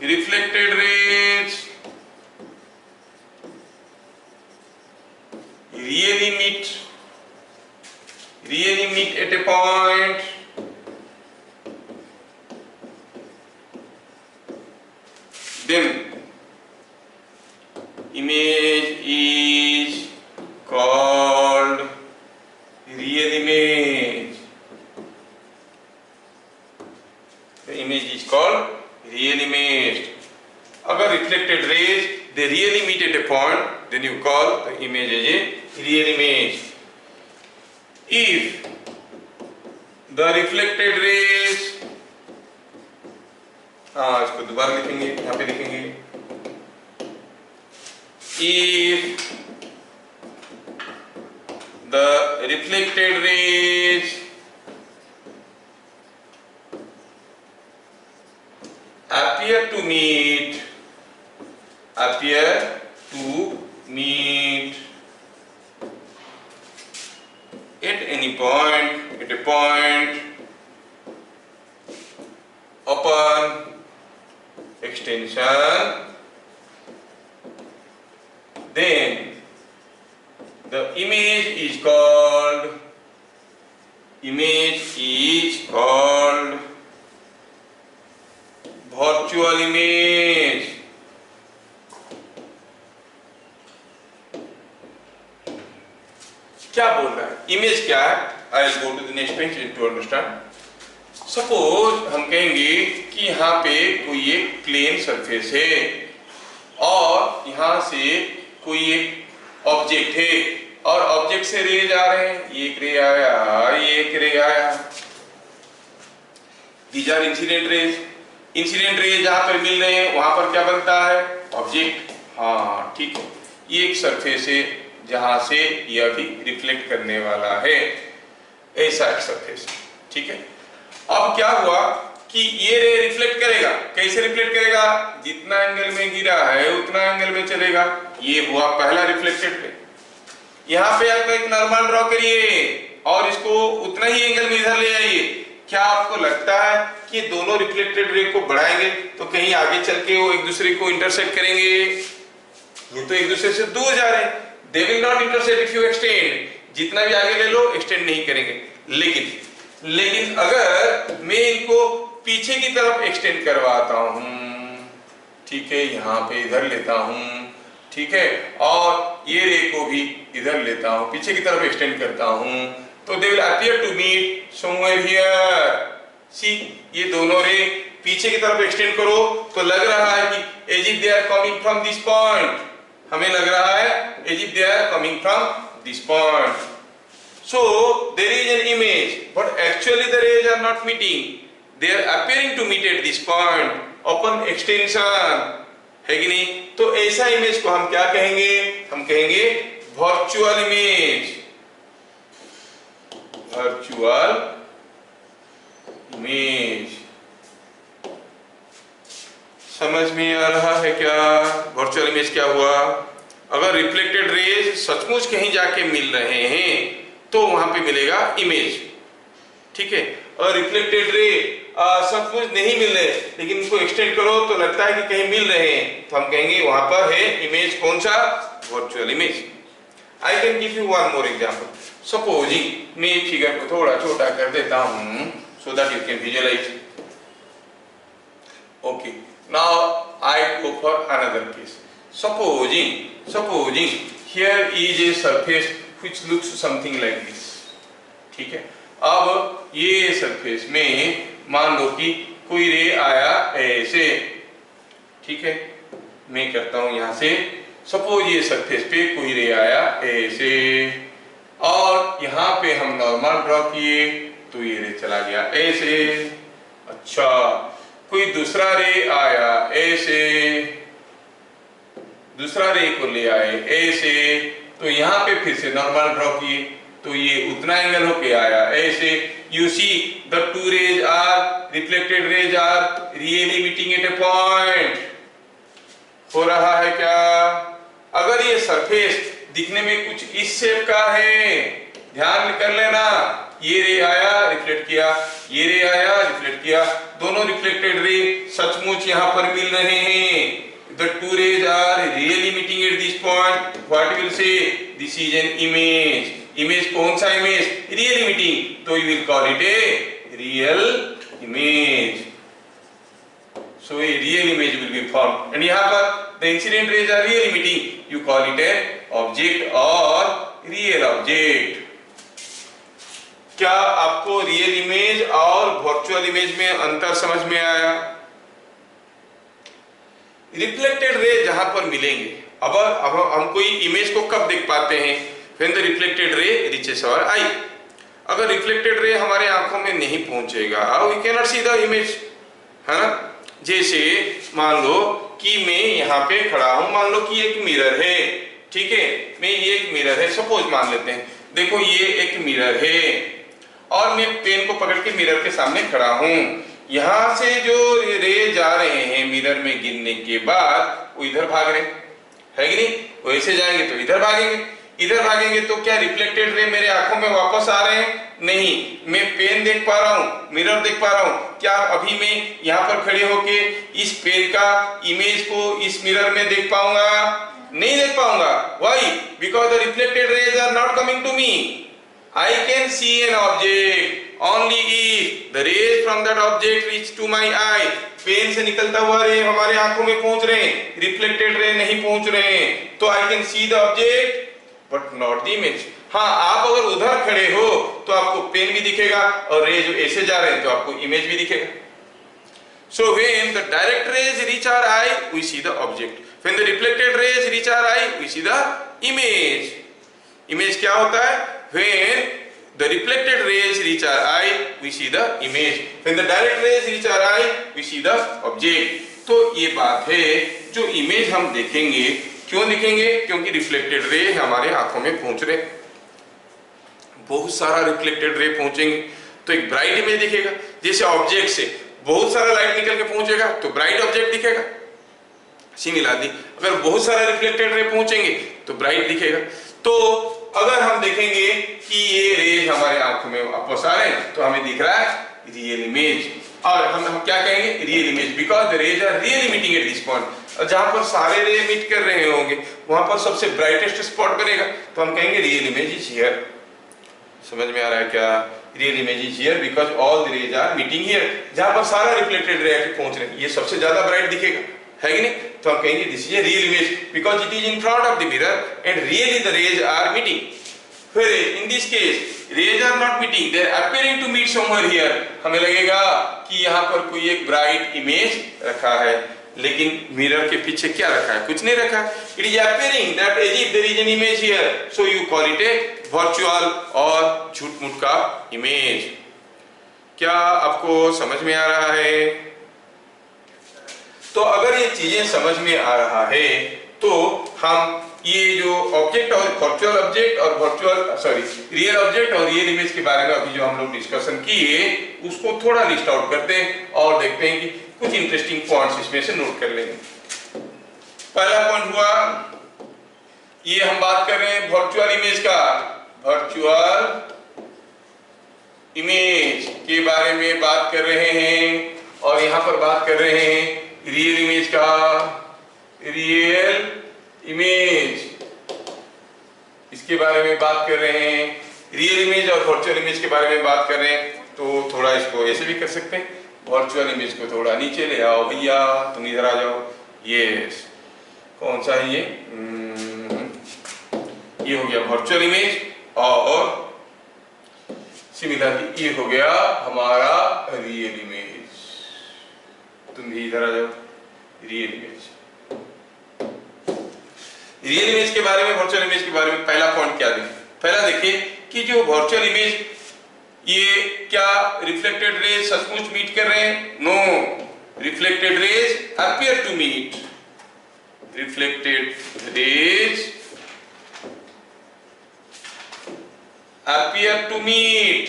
reflected rays really meet at a point then image is called real image। The image is called real image। अगर reflected rays they really meet at a point, then you call the image as a real image। If the reflected rays, इसको दोबारा लिखेंगे, यहाँ पे लिखेंगे if the reflected rays appear to meet at any point, at a point upon extension, then the image is called virtual image। क्या बोल रहा है? इमेज क्या है? I will go to the next page to understand। Suppose हम कहेंगे कि यहाँ पे कोई एक प्लेन सरफेस है और यहाँ से कोई एक ऑब्जेक्ट है और ऑब्जेक्ट से रेज आ रहे हैं, ये एक रे आया, ये एक रे आया। These are incident rays। Incident ray जहां पर मिल रहे हैं वहां पर क्या बनता है? ऑब्जेक्ट। हाँ ठीक है, ये एक सरफेस है जहां से यह भी रिफ्लेक्ट करने वाला है, ऐसा एक सरफेस, ठीक है। अब क्या हुआ कि ये रे रिफ्लेक्ट करेगा, कैसे रिफ्लेक्ट करेगा? जितना एंगल में गिरा है उतना एंगल में चलेगा। ये हुआ पहला रिफ्लेक्टेड रे। यहाँ पे आप एक नॉर्मल ड्रॉ करिए और इसको उतना ही एंगल में इधर ले आइए। क्या आपको लगता है कि दोनों रिफ्लेक्टेड रे को बढ़ाएंगे तो कहीं आगे चल के वो एक दूसरे को इंटरसेक्ट करेंगे? ये तो एक दूसरे से दूर जा रहे हैं। They will not intersect if you extend. जितना भी आगे ले लो एक्सटेंड नहीं करेंगे। लेकिन अगर मैं इनको पीछे की तरफ एक्सटेंड करवाता हूं, ठीक है, यहाँ पे इधर लेता हूं, ठीक है, और ये रे को भी इधर लेता हूं, पीछे की तरफ एक्सटेंड करता हूं, तो they will appear to meet somewhere here. See, ये दोनों रे पीछे की तरफ एक्सटेंड करो तो लग रहा है कि as if they are coming from this point. हमें लग रहा है as if they are coming from this point. So there is an image, but actually the rays are not meeting. They are appearing to meet at this point upon extension, है कि नहीं? तो ऐसा image को हम क्या कहेंगे? हम कहेंगे वर्चुअल इमेज। वर्चुअल इमेज समझ में आ रहा है क्या? वर्चुअल इमेज क्या हुआ? अगर रिफ्लेक्टेड रेज सचमुच कहीं जाके मिल रहे हैं तो वहां पे मिलेगा इमेज, ठीक है। और रिफ्लेक्टेड रे सचमुच नहीं मिल रहे लेकिन इनको एक्सटेंड करो तो लगता है कि कहीं मिल रहे हैं, तो हम कहेंगे वहां पर है इमेज। कौन सा? Virtual image. I can give you one more example. Supposing मैं फिगर को थोड़ा छोटा कर देता हूं so that you can visualize. Okay, now I go for another case. Supposing here is a surface which looks something like this. ठीक है, अब ये सरफेस में मान लो कि कोई रे आया ऐसे. ठीक है, मैं करता हूं यहां से. सपोज ये सरफेस पे कोई रे आया ऐसे और यहां पे हम नॉर्मल ड्रॉ किए तो ये रे चला गया ऐसे. अच्छा, कोई दूसरा रे आया ऐसे, दूसरा रे को ले आए ऐसे तो यहां पे फिर से नॉर्मल ड्रॉ किए तो ये उतना एंगल होके आया ऐसे. You see the two rays are reflected rays are really meeting at a point. हो रहा है क्या? अगर ये सरफेस दिखने में कुछ इस शेप का है, ध्यान कर लेना, ये रे आया रिफ्लेक्ट किया, ये रे आया रिफ्लेक्ट किया, दोनों रिफ्लेक्टेड रे सचमुच यहाँ पर मिल रहे हैं. The two rays are really meeting at this point. What you will say? This is an image. Image कौन सा image? Really meeting. तो you will call it a real image. So a real image will be formed. And यहाँ पर the incident rays are really meeting. You call it an object or real object. क्या आपको real image और virtual image में अंतर समझ में आया? रिफ्लेक्टेड रे जहां पर मिलेंगे, अब हम कोई इमेज को कब देख पाते हैं? When the reflected ray reaches our eye. अगर रिफ्लेक्टेड रे हमारे आंखों में नहीं पहुंचेगा we can not see the image, है ना. जैसे मान लो कि मैं यहाँ पे खड़ा हूं, मान लो कि एक मिरर है. ठीक है, मैं ये एक मिरर है सपोज मान लेते हैं. देखो ये एक मिरर है और मैं पेन को पकड़ के मिरर के सामने खड़ा हूं. यहां से जो रे जा रहे हैं मिरर में गिरने के बाद वो इधर भाग रहे है कि नहीं? वैसे जाएंगे तो इधर भागेंगे, इधर भागेंगे तो क्या रिफ्लेक्टेड रे मेरे आंखों में वापस आ रहे हैं? नहीं. मैं पेन देख पा रहा हूं, मिरर देख पा रहा हूं. क्या अभी मैं यहाँ पर खड़े होके इस पेन का इमेज को इस मिरर में देख पाऊंगा? नहीं देख पाऊंगा. Why? Because the reflected rays are not coming to me. I can see an object only if the rays from that object reach to my eye. Pen से निकलता हुआ रे हमारे आंखों में पहुंच रहे हैं, रिफ्लेक्टेड रे नहीं पहुंच रहे हैं, तो I can see the object but not the image. हाँ, आप अगर उधर खड़े हो तो आपको पेन भी दिखेगा और रे जो ऐसे जा रहे हैं तो आपको इमेज भी दिखेगा. So when the direct rays reach our eye, we see the object. When the reflected rays reach our eye, we see the image. Image क्या होता है? When the reflected rays reach our eye, we see the image. When the direct rays reach our eye, we see the object. तो ये बात है, जो image हम देखेंगे, क्यों दिखेंगे? क्योंकि रिफ्लेक्टेड रे हमारे आंखों में पहुंच रहे. बहुत सारा रिफ्लेक्टेड रे पहुंचेंगे तो एक ब्राइट इमेज दिखेगा. जैसे ऑब्जेक्ट से बहुत सारा लाइट निकल के पहुंचेगा तो ब्राइट ऑब्जेक्ट दिखेगा. सिमिलरली अगर बहुत सारा रिफ्लेक्टेड रे पहुंचेंगे तो ब्राइट दिखेगा. तो अगर हम देखेंगे कि ये रेज हमारे आंखों में वापस आ रहे हैं तो हमें दिख रहा है रियल इमेज. और हम क्या कहेंगे? Real image, because the rays are really meeting at this point. जहां पर सारे रे मीट कर रहे होंगे वहां पर सबसे ब्राइटेस्ट स्पॉट बनेगा तो हम कहेंगे रियल इमेज इज हियर. समझ में आ रहा है क्या? Real image is here because all the rays are meeting here. जहां पर सारा रिफ्लेक्टेड रे आके पहुंच रहे हैं ये सबसे ज्यादा ब्राइट दिखेगा, है कि नहीं? तो हम कहेंगे this is a real image because it is in front of the mirror and really the rays are meeting. Whereas in this case, rays are not meeting; they are appearing to meet somewhere here. हमें लगेगा कि यहाँ पर कोई एक bright image रखा है, लेकिन मिरर के पीछे क्या रखा है? कुछ नहीं रखा. It is appearing that as if there is an image here, so you call it a virtual और झूठ-मूठ का image. क्या आपको समझ में आ रहा है? तो अगर ये चीजें समझ में आ रहा है, तो हम ये जो ऑब्जेक्ट और वर्चुअल ऑब्जेक्ट और रियल ऑब्जेक्ट और रियल इमेज के बारे में अभी जो हम लोग डिस्कशन किए उसको थोड़ा लिस्ट आउट करते हैं और देखते हैं कि कुछ इंटरेस्टिंग पॉइंट्स इसमें से नोट कर लेंगे. पहला पॉइंट हुआ, ये हम बात कर रहे हैं वर्चुअल इमेज का. वर्चुअल इमेज के बारे में बात कर रहे हैं और यहाँ पर बात कर रहे हैं रियल इमेज का. रियल इमेज इसके बारे में बात कर रहे हैं, रियल इमेज और वर्चुअल इमेज के बारे में बात कर रहे हैं, तो थोड़ा इसको ऐसे भी कर सकते हैं, वर्चुअल इमेज को थोड़ा नीचे ले आओ भैया, तुम इधर आ जाओ। यस, कौन सा है ये हो गया वर्चुअल इमेज, और सिमिलरली ये हो गया हमारा रियल इमेज। तुम भी इधर आ जाओ, रियल इमेज। रियल इमेज के बारे में, वर्चुअल इमेज के बारे में पहला पॉइंट क्या देखें? पहला देखिए कि जो वर्चुअल इमेज, ये क्या रिफ्लेक्टेड रेज सचमुच मीट कर रहे हैं? No, reflected rays appear to meet, reflected rays appear to meet,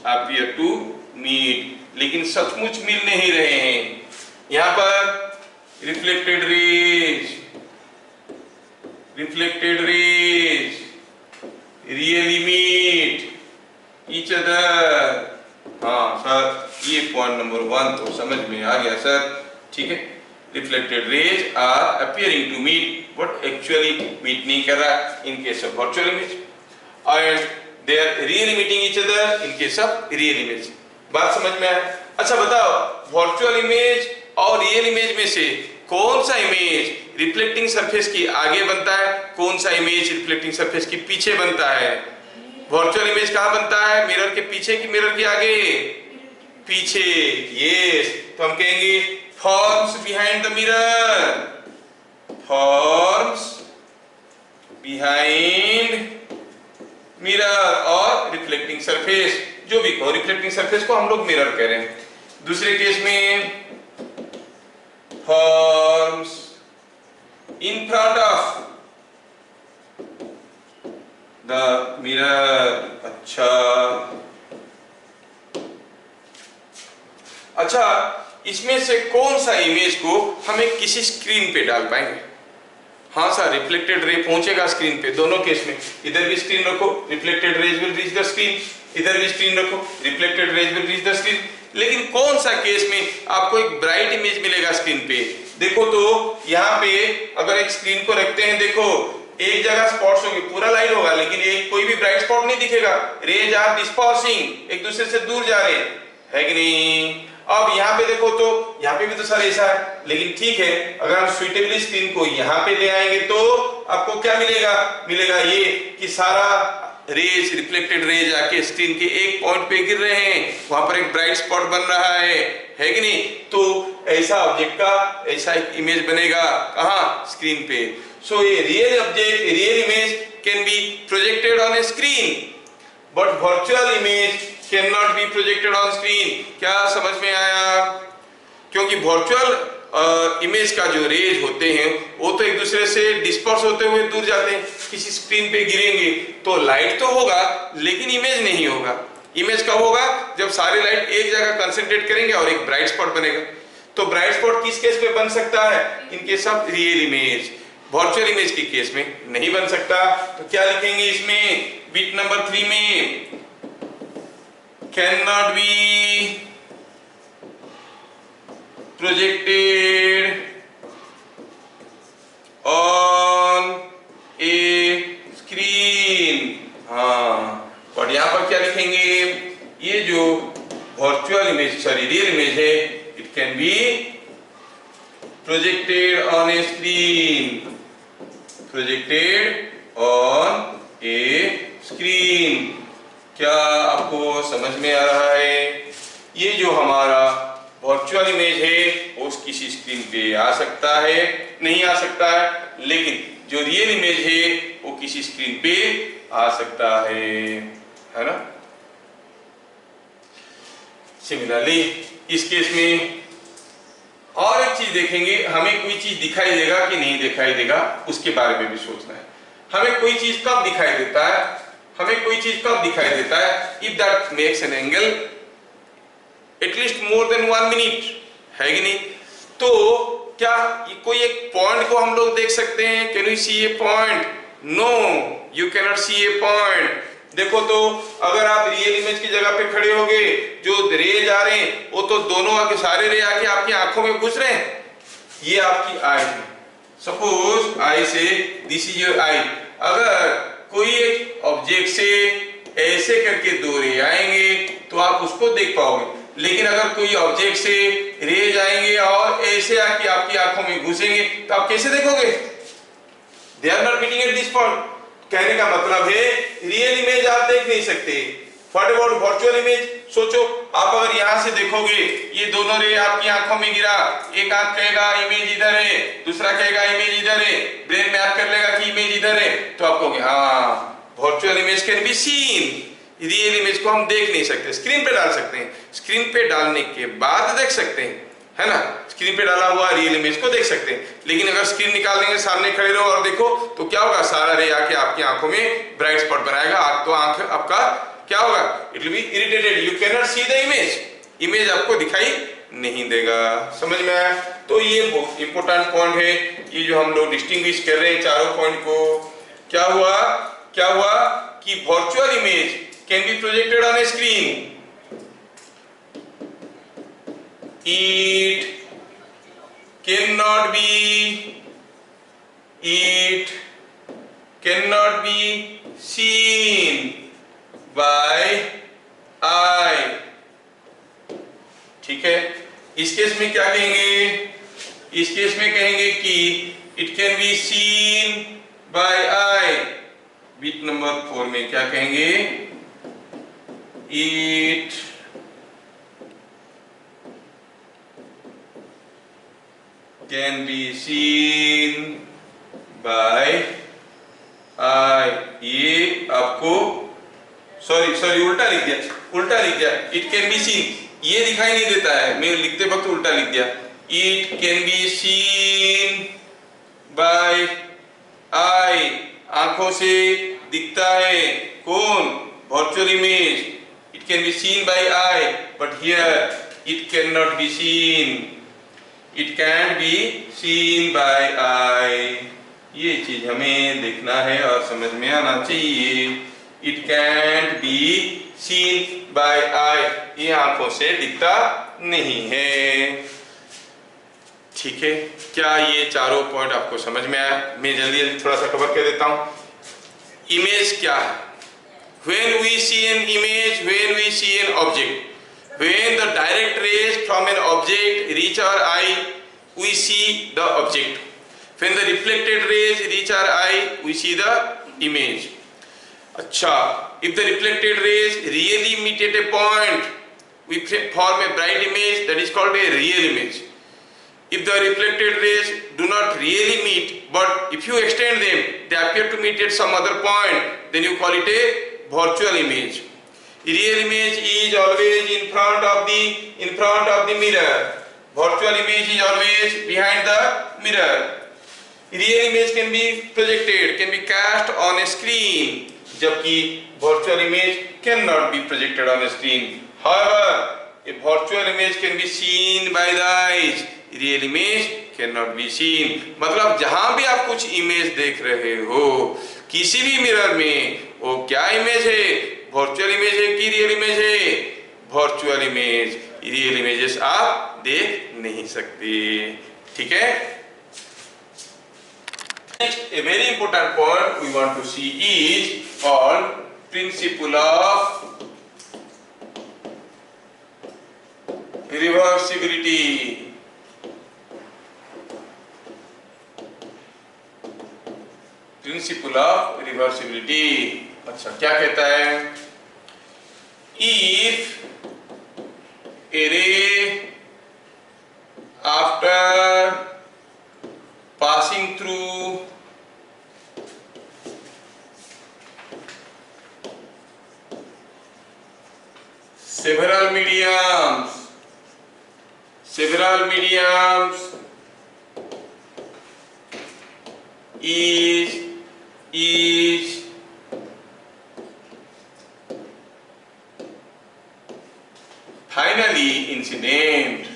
appear to meet, लेकिन सचमुच मिल नहीं रहे हैं। यहां पर reflected rays really meet each other. हाँ सर, ये पॉइंट नंबर 1 तो समझ में आ गया सर, ठीक है। Reflected rays are appearing to meet but actually meet नहीं कर रहा in case of virtual image, and they are really meeting each other in case of real image। बात समझ में आया? अच्छा बताओ, वर्चुअल इमेज और रियल इमेज में से कौन सा इमेज रिफ्लेक्टिंग सरफेस की आगे बनता है, कौन सा इमेज रिफ्लेक्टिंग सरफेस के पीछे बनता है? वर्चुअल इमेज कहां बनता है, मिरर के पीछे कि मिरर के आगे? पीछे। यस, तो हम कहेंगे forms behind the mirror, forms behind mirror और रिफ्लेक्टिंग सरफेस, जो भी कहो, रिफ्लेक्टिंग सरफेस को हम लोग मिरर कह रहे हैं। दूसरे केस में forms in front of the mirror. अच्छा, इसमें से कौन सा इमेज को हमें किसी स्क्रीन पे डाल पाएंगे? हाँ सर, रिफ्लेक्टेड रे पहुंचेगा स्क्रीन पे, दोनों केस में। इधर भी स्क्रीन रखो, reflected raise will reach the screen, इधर भी स्क्रीन रखो, reflected raise will reach the screen. लेकिन कौन सा केस में आपको एक ब्राइट इमेज मिलेगा स्क्रीन पे? देखो तो यहाँ पे अगर एक स्क्रीन को रखते हैं, देखो एक जगह स्पॉट्स होंगे, पूरा लाइट होगा, लेकिन एक कोई भी ब्राइट स्पॉट नहीं दिखेगा। रेज आर डिस्पर्सिंग, एक दूसरे से दूर जा रहे हैं, है कि नहीं? अब यहाँ पे देखो तो यहाँ पे भी तो सर ऐसा है, लेकिन ठीक है, अगर हम सुइटेबली स्क्रीन को यहाँ पे ले आएंगे तो आपको क्या मिलेगा? मिलेगा ये कि सारा रेज, रिफ्लेक्टेड रेज आके स्क्रीन के एक पॉइंट पे गिर रहे हैं, वहां पर एक ब्राइट स्पॉट बन रहा है कि नहीं? तो ऐसा ऑब्जेक्ट का ऐसा एक इमेज बनेगा, कहाँ? स्क्रीन पे। सो ये real object, real image can be projected on a screen, but virtual image can not B projected on screen. क्या समझ में आया? क्योंकि वर्चुअल इमेज का जो रेज होते हैं वो तो एक दूसरे से डिस्पर्स होते हुए दूर जाते हैं, किसी स्क्रीन पे गिरेंगे तो लाइट तो होगा लेकिन इमेज नहीं होगा। इमेज कब होगा? जब सारे लाइट एक जगह कंसंट्रेट करेंगे और एक ब्राइट स्पॉट बनेगा। तो ब्राइट स्पॉट किस केस में बन सकता है? इन case of real image. Virtual image के केस में नहीं बन सकता। तो क्या लिखेंगे इसमें? बिट नंबर 3 में cannot be projected on a screen। हाँ, और यहां पर क्या लिखेंगे? ये जो virtual image, sorry real image है, it can be projected on a screen, projected on a screen. क्या आपको समझ में आ रहा है? ये जो हमारा वर्चुअल इमेज है वो किसी स्क्रीन पे आ सकता है, नहीं आ सकता है, लेकिन जो रियल इमेज है वो किसी स्क्रीन पे आ सकता है ना? सिमिलरली इस केस में और एक चीज देखेंगे, हमें कोई चीज दिखाई देगा कि नहीं दिखाई देगा उसके बारे में भी सोचना है। हमें कोई चीज कब दिखाई देता है? हमें कोई चीज कब दिखाई देता है? If that makes an angle at least more than 1 minute, है कि नहीं? तो क्या कोई एक पॉइंट को हम लोग देख सकते हैं? Can you see a point? No, you can not see a point. देखो तो अगर आप रियल इमेज की जगह पे खड़े होगे, जो रेज आ रहे हैं वो तो दोनों आके, सारे रे आके आपकी आंखों में घुस रहे हैं। ये आपकी आई है, सपोज आई से दिस इज योर आई। अगर कोई एक ऑब्जेक्ट से ऐसे करके दो रे आएंगे तो आप उसको देख पाओगे, लेकिन अगर कोई ऑब्जेक्ट से रेज आएंगे और ऐसे आके आपकी आंखों में घुसेंगे तो आप कैसे देखोगे? They are not meeting at this point. कहने का मतलब है रियल इमेज आप देख नहीं सकते। What about virtual image? सोचो, आप अगर यहां से देखोगे, ये दोनों रे आपकी आंखों में गिरा, एक आंख कहेगा इमेज इधर है, दूसरा कहेगा इमेज इधर है, ब्रेन मैप कर लेगा कि इमेज इधर है, तो आप कहोगे हाँ virtual image can be scene. Real image को हम देख नहीं सकते, स्क्रीन पे डाल सकते हैं, स्क्रीन पे डालने के बाद देख सकते हैं, है ना? स्क्रीन पे डाला हुआ रियल इमेज को देख सकते हैं, लेकिन अगर स्क्रीन निकाल देंगे, सामने खड़े रहो और देखो तो क्या होगा? सारा रे आके आपकी आंखों में ब्राइट स्पॉट बनाएगा, तो आंख आपका क्या होगा? It will be irritated, you can not see the image, image आपको दिखाई नहीं देगा। समझ में आया? तो ये बहुत इंपॉर्टेंट पॉइंट है, ये जो हम लोग डिस्टिंग्विश कर रहे हैं चारों पॉइंट को। क्या हुआ कि virtual image can be projected on a screen, it cannot be seen by eye। ठीक है, इस केस में क्या कहेंगे? इस केस में कहेंगे कि it can be seen by eye. Bit number 4 में क्या कहेंगे? It can be seen by eye. ये आपको सॉरी उल्टा लिख दिया। इट कैन बी सीन ये दिखाई नहीं देता है, मैं लिखते वक्त उल्टा लिख दिया। It can be seen by eye, आंखों से दिखता है। कौन? Virtual image. It can be seen by eye, but here it can not be seen, it can be seen by eye. ये चीज हमें देखना है और समझ में आना चाहिए। It can be seen by eye, ये आंखों से दिखता नहीं है। ठीक है, क्या ये चारों पॉइंट आपको समझ में आया? मैं जल्दी थोड़ा सा कवर कर देता हूं। इमेज क्या है? When we see an image, when we see an object, when the direct rays from an object reach our eye, we see the object. When the reflected rays reach our eye, we see the image. अच्छा, if the reflected rays really meet at a point, we form a bright image, that is called a real image. If the reflected rays do not really meet, but if you extend them, they appear to meet at some other point, then you call it a virtual image. Real image is always in front of the mirror. Virtual image is always behind the mirror. Real image can be projected, can be cast on a screen, जबकि virtual image cannot be projected on a screen. However, a virtual image can be seen by the eyes. Real image cannot be seen. मतलब जहां भी आप कुछ image देख रहे हो किसी भी मिरर में, वो क्या इमेज है? वर्चुअल इमेज है कि रियल इमेज है? Virtual image. रियल इमेजेस आप देख नहीं सकते। ठीक है, next a very important point we want to see is called principle of reversibility. Principle of reversibility. अच्छा, क्या कहता है? इफ ए रे after passing through several mediums is finally incident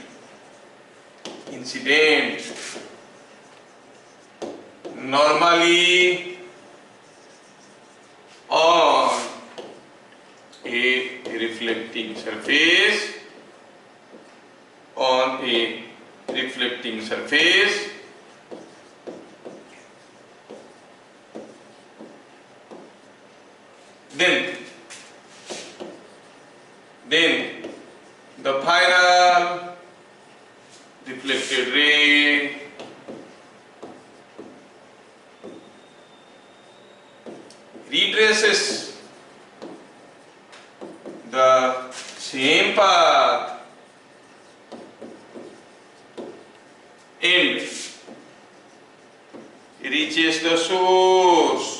normally on a reflecting surface, reflected ray retraces the same path and reaches the source.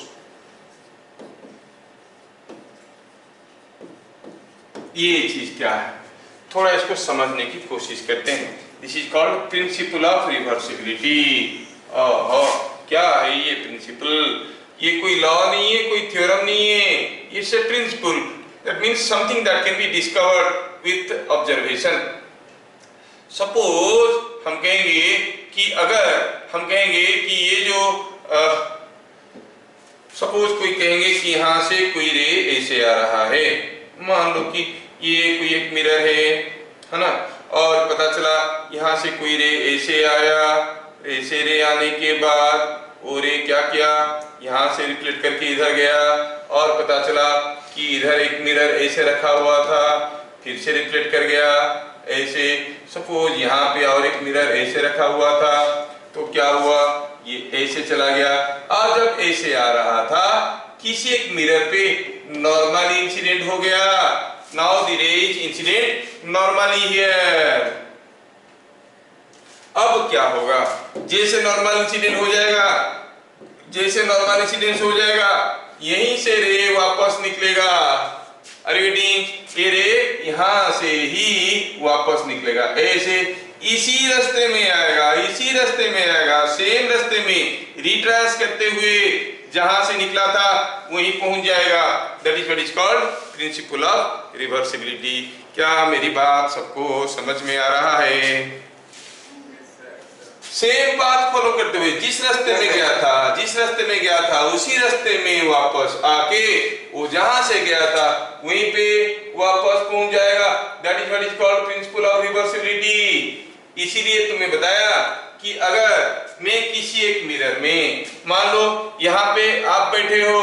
ये चीज क्या है, थोड़ा इसको समझने की कोशिश करते हैं। This is called principle of reversibility. क्या है ये प्रिंसिपल? ये कोई लॉ नहीं है, कोई थ्योरम नहीं है, it's a principle. That means something that can be discovered with observation. Suppose हम कहेंगे कि अगर हम कहेंगे कि ये जो सपोज कोई कहेंगे कि यहां से कोई रे ऐसे आ रहा है, मान लो कि ये कोई एक मिरर है ना, और पता चला यहाँ से कोई रे ऐसे आया, ऐसे रे आने के बाद वो रे क्या किया, यहाँ से रिफ्लेक्ट करके इधर गया, और पता चला कि इधर एक मिरर ऐसे रखा हुआ था, फिर से रिफ्लेक्ट कर गया ऐसे। सपोज यहाँ पे और एक मिरर ऐसे रखा हुआ था, तो क्या हुआ, ये ऐसे चला गया, और जब ऐसे आ रहा था किसी एक मिरर पे नॉर्मली इंसिडेंट हो गया। नाउ द रे इज इंसिडेंट नॉर्मली हियर। अब क्या होगा, जैसे नॉर्मल इंसिडेंट हो जाएगा, जैसे नॉर्मल इंसिडेंट हो जाएगा, यहीं से रे वापस निकलेगा। Are you getting? ये रे यहां से ही वापस निकलेगा, ऐसे इसी रास्ते में आएगा, इसी रास्ते में आएगा, सेम रास्ते में रिट्रेस करते हुए जहां से निकला था वहीं पहुंच जाएगा। That is what is called principle of reversibility. क्या मेरी बात सबको समझ में आ रहा है? सेम बात फॉलो करते हुए जिस रास्ते में गया था, जिस रास्ते में गया था उसी रास्ते में वापस आके वो जहां से गया था वहीं पे वापस पहुंच जाएगा। That is what is called principle of reversibility. इसीलिए तुम्हें बताया कि अगर मैं किसी एक मिरर में, मान लो यहाँ पे आप बैठे हो,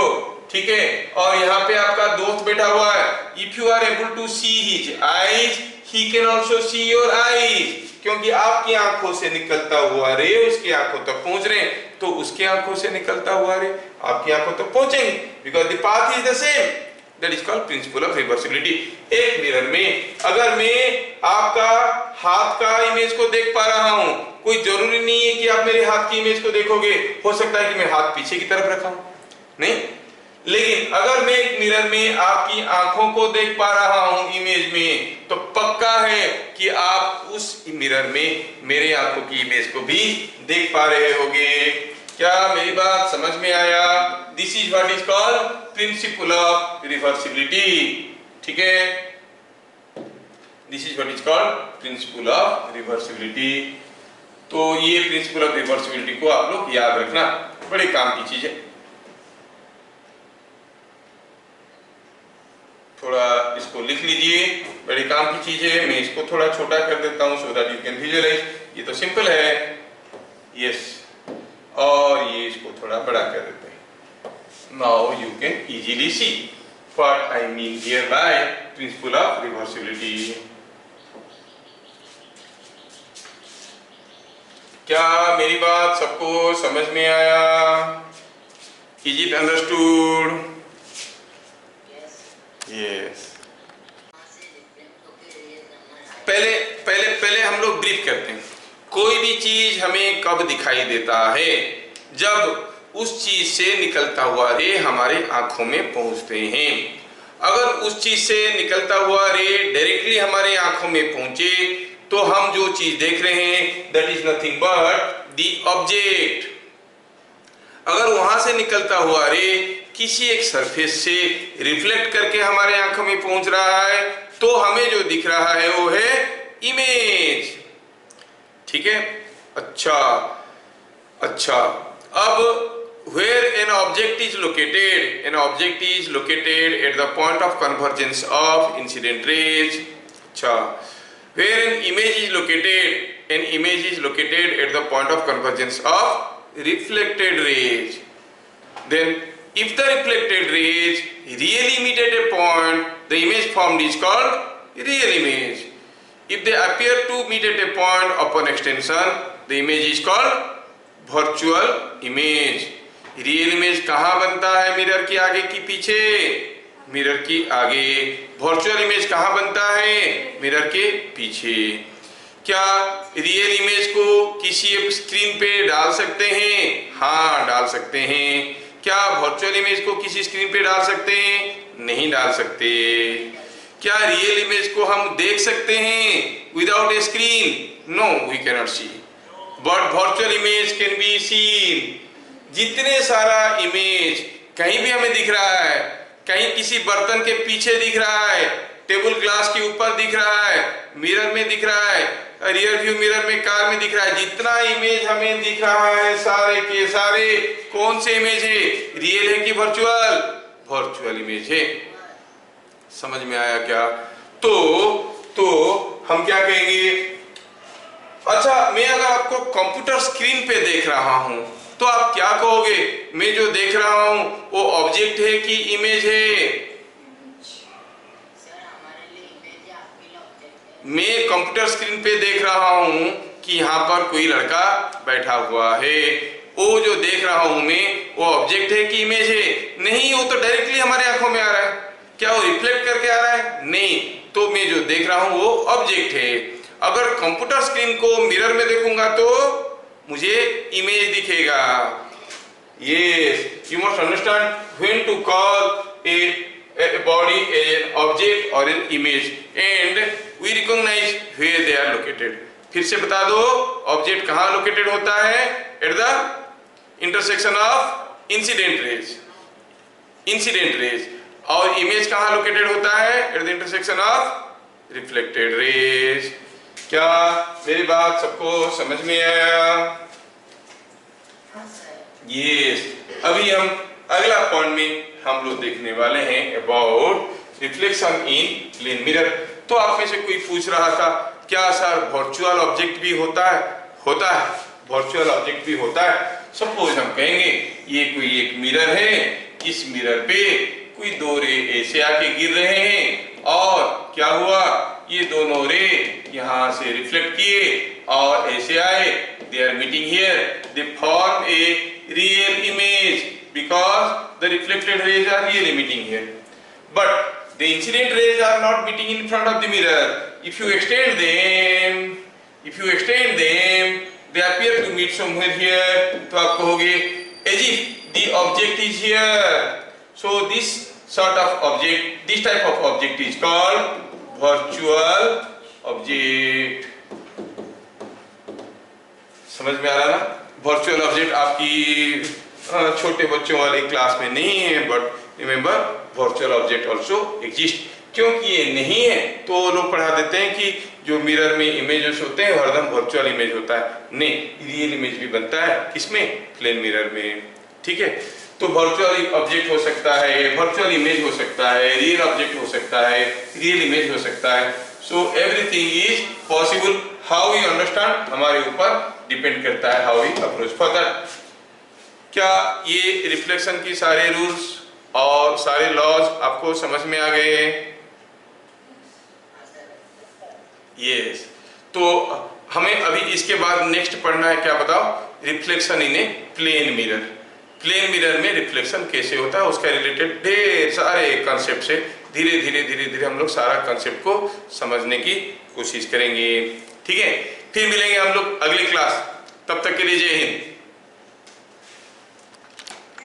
ठीक है, और यहाँ पे आपका दोस्त बैठा हुआ है, if you are able to see his eyes he can also see your eyes, क्योंकि आपकी आंखों से निकलता हुआ रे उसकी आंखों तक पहुंच रहे हैं, तो उसकी आंखों से निकलता हुआ रे आपकी आंखों तक पहुंचेंगे, because the path is the same. That is called principle of reversibility. एक मिरर में अगर मैं आपका हाथ का इमेज को देख पा रहा हूं, कोई जरूरी नहीं है कि आप मेरे हाथ की इमेज को देखोगे, हो सकता है कि मैं हाथ पीछे की तरफ रखा हूं, नहीं, लेकिन अगर मैं एक मिरर में आपकी आंखों को देख पा रहा हूं इमेज में, तो पक्का है कि आप उस मिरर में मेरे आंखों की इमेज को भी देख पा रहे होंगे। क्या मेरी बात समझ में आया? This is what is called principle of reversibility. ठीक है, this is what is called principle of reversibility. तो ये प्रिंसिपल ऑफ रिवर्सिबिलिटी को आप लोग याद रखना, बड़े काम की चीज है। थोड़ा इसको लिख लीजिए, बड़े काम की चीज है। मैं इसको थोड़ा छोटा कर देता हूं so that you can visualize. ये तो सिंपल है, यस, और ये इसको थोड़ा बड़ा कर देते हैं। Now you can easily see what I mean here by principle of reversibility. क्या मेरी बात सबको समझ में आया? Is it understood? यस। पहले हम लोग ब्रीफ करते हैं। कोई भी चीज हमें कब दिखाई देता है? जब उस चीज से निकलता हुआ रे हमारे आंखों में पहुंचते हैं। अगर उस चीज से निकलता हुआ रे डायरेक्टली हमारे आंखों में पहुंचे तो हम जो चीज देख रहे हैं that is nothing but the object. अगर वहां से निकलता हुआ रे किसी एक सरफेस से रिफ्लेक्ट करके हमारे आंखों में पहुंच रहा है तो हमें जो दिख रहा है वो है इमेज। ठीक है, अच्छा, अब where an object is located at the point of convergence of incident rays. अच्छा, where an image is located at the point of convergence of reflected rays. Then if the reflected rays really meet at a point, the image formed is called real image. If they appear to meet at a point upon extension, the image is called virtual image. Real image कहाँ बनता है? Mirror के आगे की पीछे? Mirror की आगे। Virtual image कहाँ बनता है? मिरर के पीछे। क्या रियल इमेज को किसी स्क्रीन पे डाल सकते हैं? हाँ, डाल सकते हैं। क्या वर्चुअल इमेज को किसी स्क्रीन पे डाल सकते हैं? नहीं डाल सकते। क्या रियल इमेज को हम देख सकते हैं without a screen? No, we can not see, but virtual image can be seen. जितने सारा इमेज कहीं भी हमें दिख रहा है, कहीं किसी बर्तन के पीछे दिख रहा है, टेबल ग्लास के ऊपर दिख रहा है, मिरर में दिख रहा है, रियर व्यू मिरर में कार में दिख रहा है, जितना इमेज हमें दिख रहा है सारे के सारे कौन से इमेज है? रियल है कि वर्चुअल? वर्चुअल इमेज है। समझ में आया क्या? तो हम क्या कहेंगे? अच्छा, मैं अगर आपको कंप्यूटर स्क्रीन पे देख रहा हूं तो आप क्या कहोगे? मैं जो देख रहा हूं वो ऑब्जेक्ट है कि इमेज है? मैं कंप्यूटर स्क्रीन पे देख रहा हूं कि यहाँ पर कोई लड़का बैठा हुआ है। वो जो देख रहा हूं मैं, वो ऑब्जेक्ट है कि इमेज है? नहीं, वो तो डायरेक्टली हमारे आंखों में आ रहा है। क्या वो रिफ्लेक्ट करके आ रहा है? नहीं। तो मैं जो देख रहा हूं वो ऑब्जेक्ट है। अगर कंप्यूटर स्क्रीन को मिरर में देखूंगा तो मुझे इमेज दिखेगा। Yes, you must understand when to call a body an object or an image, and we recognize where they are located. फिर से बता दो, ऑब्जेक्ट कहाँ लोकेटेड होता है? At the intersection of incident raise. Incident raise. और image कहाँ located होता है? At the intersection of reflected raise. क्या मेरी बात सबको समझ में आया? यस। अभी हम अगला पॉइंट में हम लोग देखने वाले हैं about reflection in plane mirror. तो आप में से कोई पूछ रहा था, क्या सर वर्चुअल ऑब्जेक्ट भी होता है? होता है, वर्चुअल ऑब्जेक्ट भी होता है। सपोज हम कहेंगे ये कोई एक मिरर है, इस मिरर पे कोई दो रे ऐसे आके गिर रहे हैं और क्या हुआ? ये दोनों रे यहाँ से रिफ्लेक्ट किए और ऐसे आए, they are meeting here, they form a real image because the reflected rays are really meeting here, but the incident rays are not meeting in front of the mirror. If you extend them, they appear to meet somewhere here. तो आप कहोगे as if the object is here. So this sort of object, this type of object is called virtual object. समझ में आ रहा ना? Virtual object आपकी छोटे बच्चों वाली क्लास में नहीं है, but remember virtual object also exist. क्योंकि ये नहीं है तो लोग पढ़ा देते हैं कि जो मिरर में इमेजेस होते हैं हरदम वर्चुअल इमेज होता है। नहीं, रियल इमेज भी बनता है। किसमें? प्लेन मिरर में। ठीक है, तो वर्चुअल ऑब्जेक्ट हो सकता है, वर्चुअल इमेज हो सकता है, रियल ऑब्जेक्ट हो सकता है, रियल इमेज हो सकता है। So everything is possible. How you understand हमारे ऊपर डिपेंड करता है, हाउ वी अप्रोच फर्दर। क्या ये रिफ्लेक्शन की सारे रूल्स और सारे लॉज आपको समझ में आ गए हैं? यस। तो हमें अभी इसके बाद नेक्स्ट पढ़ना है, क्या बताओ? Reflection in a plane mirror. Plane mirror में रिफ्लेक्शन कैसे होता है उसका रिलेटेड ढेर सारे कंसेप्ट से धीरे धीरे हम लोग सारा कंसेप्ट को समझने की कोशिश करेंगे। ठीक है, फिर मिलेंगे हम लोग अगली क्लास। तब तक के लिए जय हिंद।